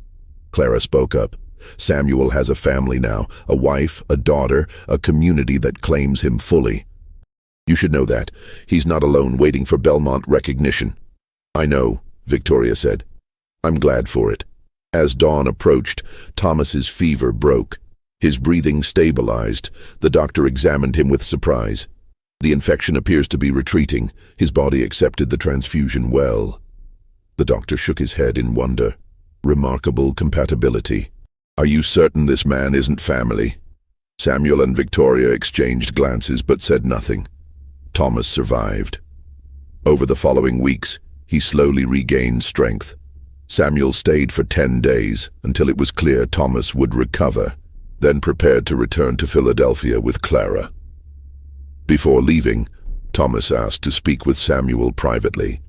Speaker 1: Clara spoke up. "Samuel has a family now, a wife, a daughter, a community that claims him fully. You should know that. He's not alone waiting for Belmont recognition." "I know," Victoria said. "I'm glad for it." As dawn approached, Thomas's fever broke. His breathing stabilized. The doctor examined him with surprise. "The infection appears to be retreating. His body accepted the transfusion well." The doctor shook his head in wonder. "Remarkable compatibility. Are you certain this man isn't family?" Samuel and Victoria exchanged glances but said nothing. Thomas survived. Over the following weeks, he slowly regained strength. Samuel stayed for 10 days until it was clear Thomas would recover, then prepared to return to Philadelphia with Clara. Before leaving, Thomas asked to speak with Samuel privately.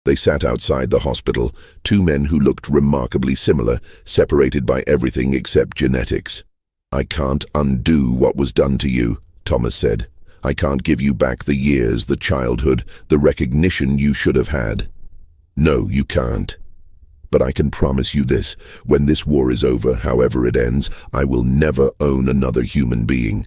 Speaker 1: They sat outside the hospital, 2 men who looked remarkably similar, separated by everything except genetics. "I can't undo what was done to you," Thomas said. "I can't give you back the years, the childhood, the recognition you should have had. No, you can't. But I can promise you this, when this war is over, however it ends, I will never own another human being.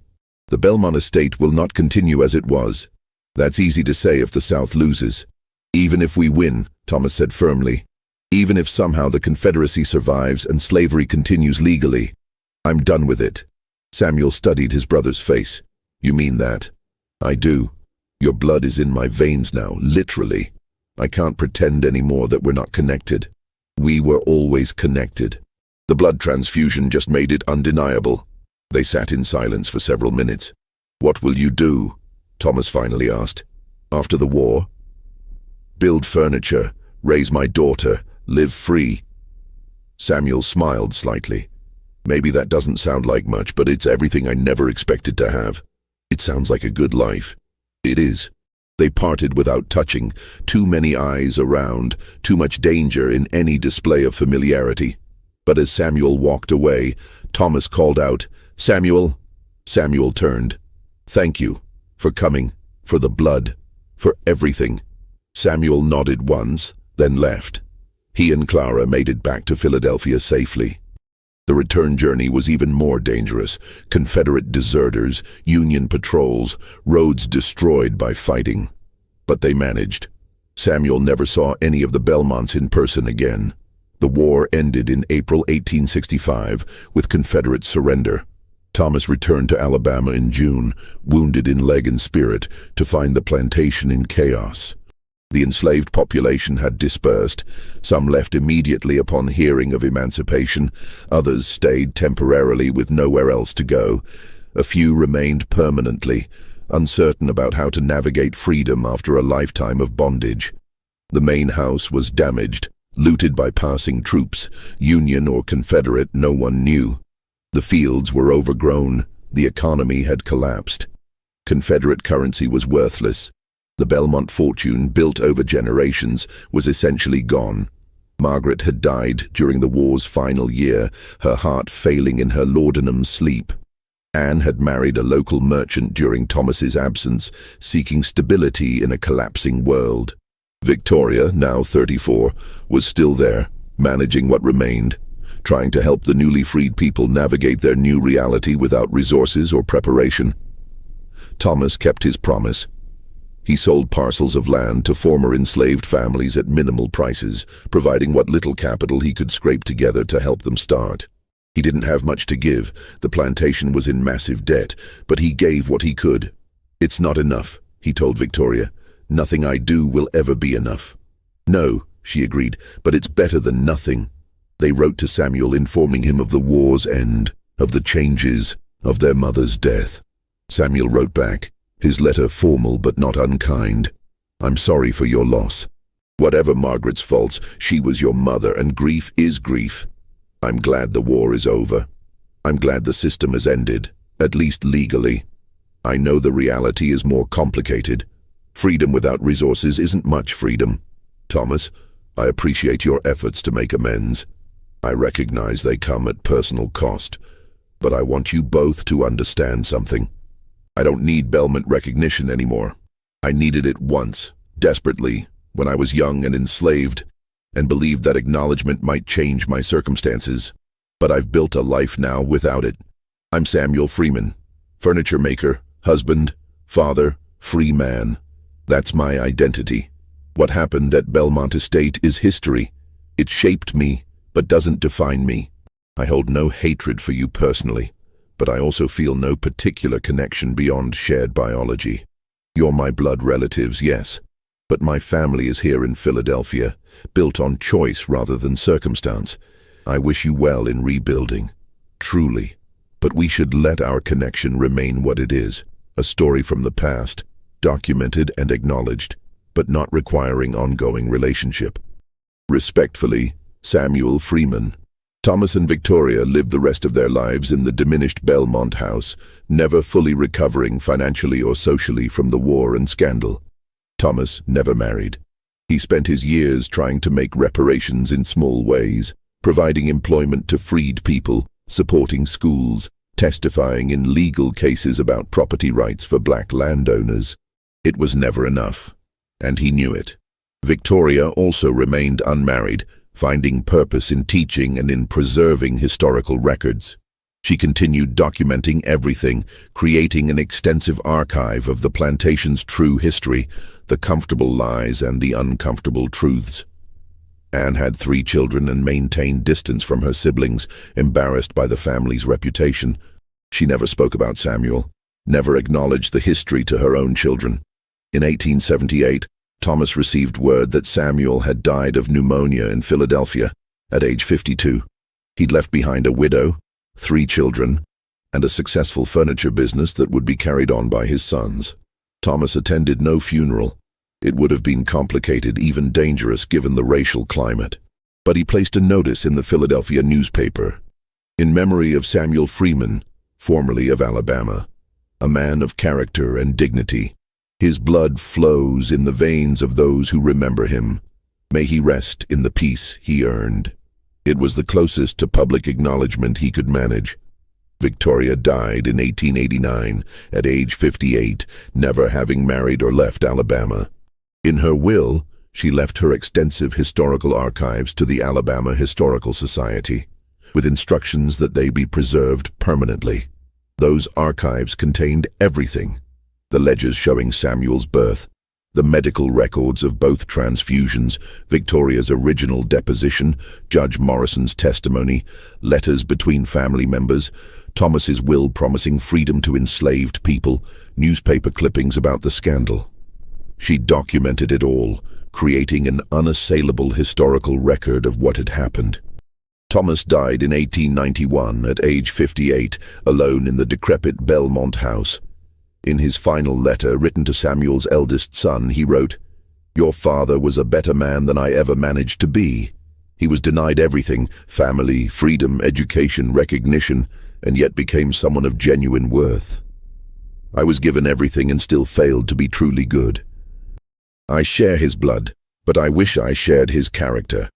Speaker 1: The Belmont estate will not continue as it was. That's easy to say if the South loses. Even if we win, Thomas said firmly. Even if somehow the Confederacy survives and slavery continues legally. I'm done with it. Samuel studied his brother's face. You mean that? I do. Your blood is in my veins now, literally. I can't pretend anymore that we're not connected. We were always connected. The blood transfusion just made it undeniable. They sat in silence for several minutes. What will you do? Thomas finally asked. After the war? Build furniture, raise my daughter, live free. Samuel smiled slightly. Maybe that doesn't sound like much, but it's everything I never expected to have. It sounds like a good life. It is. They parted without touching, too many eyes around, too much danger in any display of familiarity. But as Samuel walked away, Thomas called out, Samuel! Samuel turned. Thank you. For coming. For the blood. For everything. Samuel nodded once, then left. He and Clara made it back to Philadelphia safely. The return journey was even more dangerous. Confederate deserters, Union patrols, roads destroyed by fighting. But they managed. Samuel never saw any of the Belmonts in person again. The war ended in April 1865 with Confederate surrender. Thomas returned to Alabama in June, wounded in leg and spirit, to find the plantation in chaos. The enslaved population had dispersed. Some left immediately upon hearing of emancipation. Others stayed temporarily with nowhere else to go. A few remained permanently, uncertain about how to navigate freedom after a lifetime of bondage. The main house was damaged, looted by passing troops, Union or Confederate, no one knew. The fields were overgrown. The economy had collapsed. Confederate currency was worthless. The Belmont fortune, built over generations, was essentially gone. Margaret had died during the war's final year, her heart failing in her laudanum sleep. Anne had married a local merchant during Thomas's absence, seeking stability in a collapsing world. Victoria, now 34, was still there, managing what remained, trying to help the newly freed people navigate their new reality without resources or preparation. Thomas kept his promise. He sold parcels of land to former enslaved families at minimal prices, providing what little capital he could scrape together to help them start. He didn't have much to give. The plantation was in massive debt, but he gave what he could. It's not enough, he told Victoria. Nothing I do will ever be enough. No, she agreed, but it's better than nothing. They wrote to Samuel informing him of the war's end, of the changes, of their mother's death. Samuel wrote back, his letter formal but not unkind. I'm sorry for your loss. Whatever Margaret's faults, she was your mother, and grief is grief. I'm glad the war is over. I'm glad the system has ended, at least legally. I know the reality is more complicated. Freedom without resources isn't much freedom. Thomas, I appreciate your efforts to make amends. I recognize they come at personal cost, but I want you both to understand something. I don't need Belmont recognition anymore. I needed it once, desperately, when I was young and enslaved, and believed that acknowledgement might change my circumstances. But I've built a life now without it. I'm Samuel Freeman, furniture maker, husband, father, free man. That's my identity. What happened at Belmont Estate is history. It shaped me, but doesn't define me. I hold no hatred for you personally, but I also feel no particular connection beyond shared biology. You're my blood relatives, yes, but my family is here in Philadelphia, built on choice rather than circumstance. I wish you well in rebuilding, truly, but we should let our connection remain what it is, a story from the past, documented and acknowledged, but not requiring ongoing relationship. Respectfully, Samuel Freeman. Thomas and Victoria lived the rest of their lives in the diminished Belmont house, never fully recovering financially or socially from the war and scandal. Thomas never married. He spent his years trying to make reparations in small ways, providing employment to freed people, supporting schools, testifying in legal cases about property rights for black landowners. It was never enough, and he knew it. Victoria also remained unmarried, finding purpose in teaching and in preserving historical records. She continued documenting everything, creating an extensive archive of the plantation's true history, the comfortable lies and the uncomfortable truths. Anne had 3 children and maintained distance from her siblings, embarrassed by the family's reputation. She never spoke about Samuel, never acknowledged the history to her own children. In 1878, Thomas received word that Samuel had died of pneumonia in Philadelphia at age 52. He'd left behind a widow, 3 children, and a successful furniture business that would be carried on by his sons. Thomas attended no funeral. It would have been complicated, even dangerous, given the racial climate. But he placed a notice in the Philadelphia newspaper, in memory of Samuel Freeman, formerly of Alabama, a man of character and dignity. His blood flows in the veins of those who remember him. May he rest in the peace he earned. It was the closest to public acknowledgement he could manage. Victoria died in 1889 at age 58, never having married or left Alabama. In her will, she left her extensive historical archives to the Alabama Historical Society, with instructions that they be preserved permanently. Those archives contained everything: the ledgers showing Samuel's birth, the medical records of both transfusions, Victoria's original deposition, Judge Morrison's testimony, letters between family members, Thomas's will promising freedom to enslaved people, newspaper clippings about the scandal. She documented it all, creating an unassailable historical record of what had happened. Thomas died in 1891 at age 58, alone in the decrepit Belmont house. In his final letter, written to Samuel's eldest son, he wrote, "Your father was a better man than I ever managed to be. He was denied everything: family, freedom, education, recognition, and yet became someone of genuine worth. I was given everything and still failed to be truly good. I share his blood, but I wish I shared his character.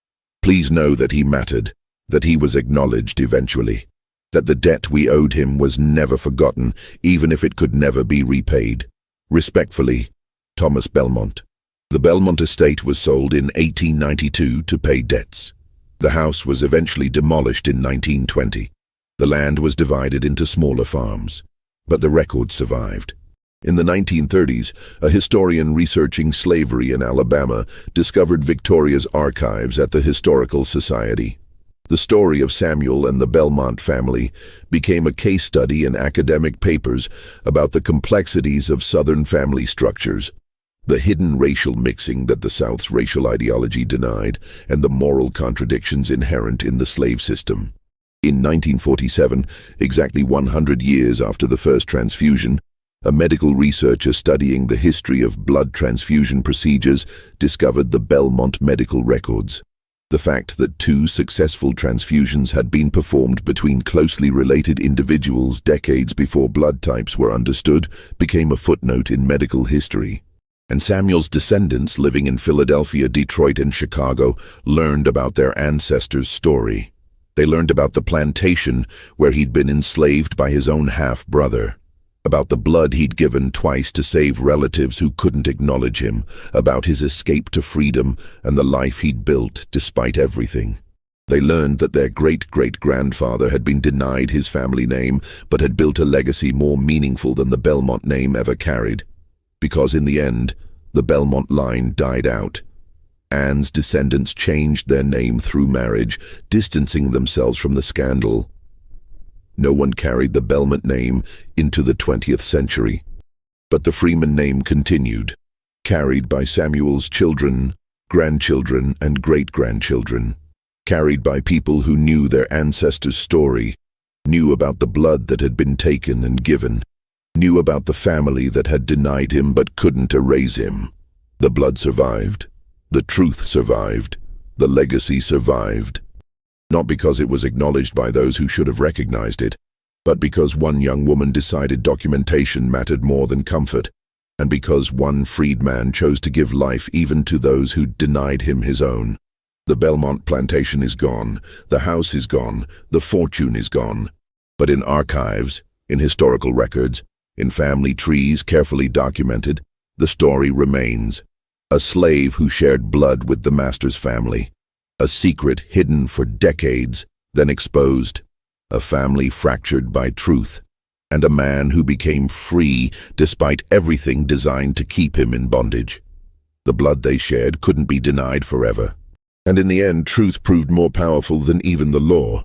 Speaker 1: Please know that he mattered, that he was acknowledged eventually, that the debt we owed him was never forgotten, even if it could never be repaid. Respectfully, Thomas Belmont." The Belmont estate was sold in 1892 to pay debts. The house was eventually demolished in 1920. The land was divided into smaller farms, but the record survived. In the 1930s, a historian researching slavery in Alabama discovered Victoria's archives at the Historical Society. The story of Samuel and the Belmont family became a case study in academic papers about the complexities of Southern family structures, the hidden racial mixing that the South's racial ideology denied, and the moral contradictions inherent in the slave system. In 1947, exactly 100 years after the first transfusion, a medical researcher studying the history of blood transfusion procedures discovered the Belmont medical records. The fact that 2 successful transfusions had been performed between closely related individuals decades before blood types were understood became a footnote in medical history. And Samuel's descendants living in Philadelphia, Detroit, and Chicago learned about their ancestors' story. They learned about the plantation where he'd been enslaved by his own half-brother, about the blood he'd given twice to save relatives who couldn't acknowledge him, about his escape to freedom and the life he'd built despite everything. They learned that their great-great-grandfather had been denied his family name but had built a legacy more meaningful than the Belmont name ever carried. Because in the end, the Belmont line died out. Anne's descendants changed their name through marriage, distancing themselves from the scandal. No one carried the Belmont name into the 20th century. But the Freeman name continued, carried by Samuel's children, grandchildren, and great-grandchildren, carried by people who knew their ancestors' story, knew about the blood that had been taken and given, knew about the family that had denied him but couldn't erase him. The blood survived, the truth survived, the legacy survived. Not because it was acknowledged by those who should have recognized it, but because one young woman decided documentation mattered more than comfort, and because one freed man chose to give life even to those who denied him his own. The Belmont plantation is gone, the house is gone, the fortune is gone. But in archives, in historical records, in family trees carefully documented, the story remains. A slave who shared blood with the master's family. A secret hidden for decades, then exposed. a family fractured by truth, and a man who became free despite everything designed to keep him in bondage. The blood they shared couldn't be denied forever, and in the end truth proved more powerful than even the law.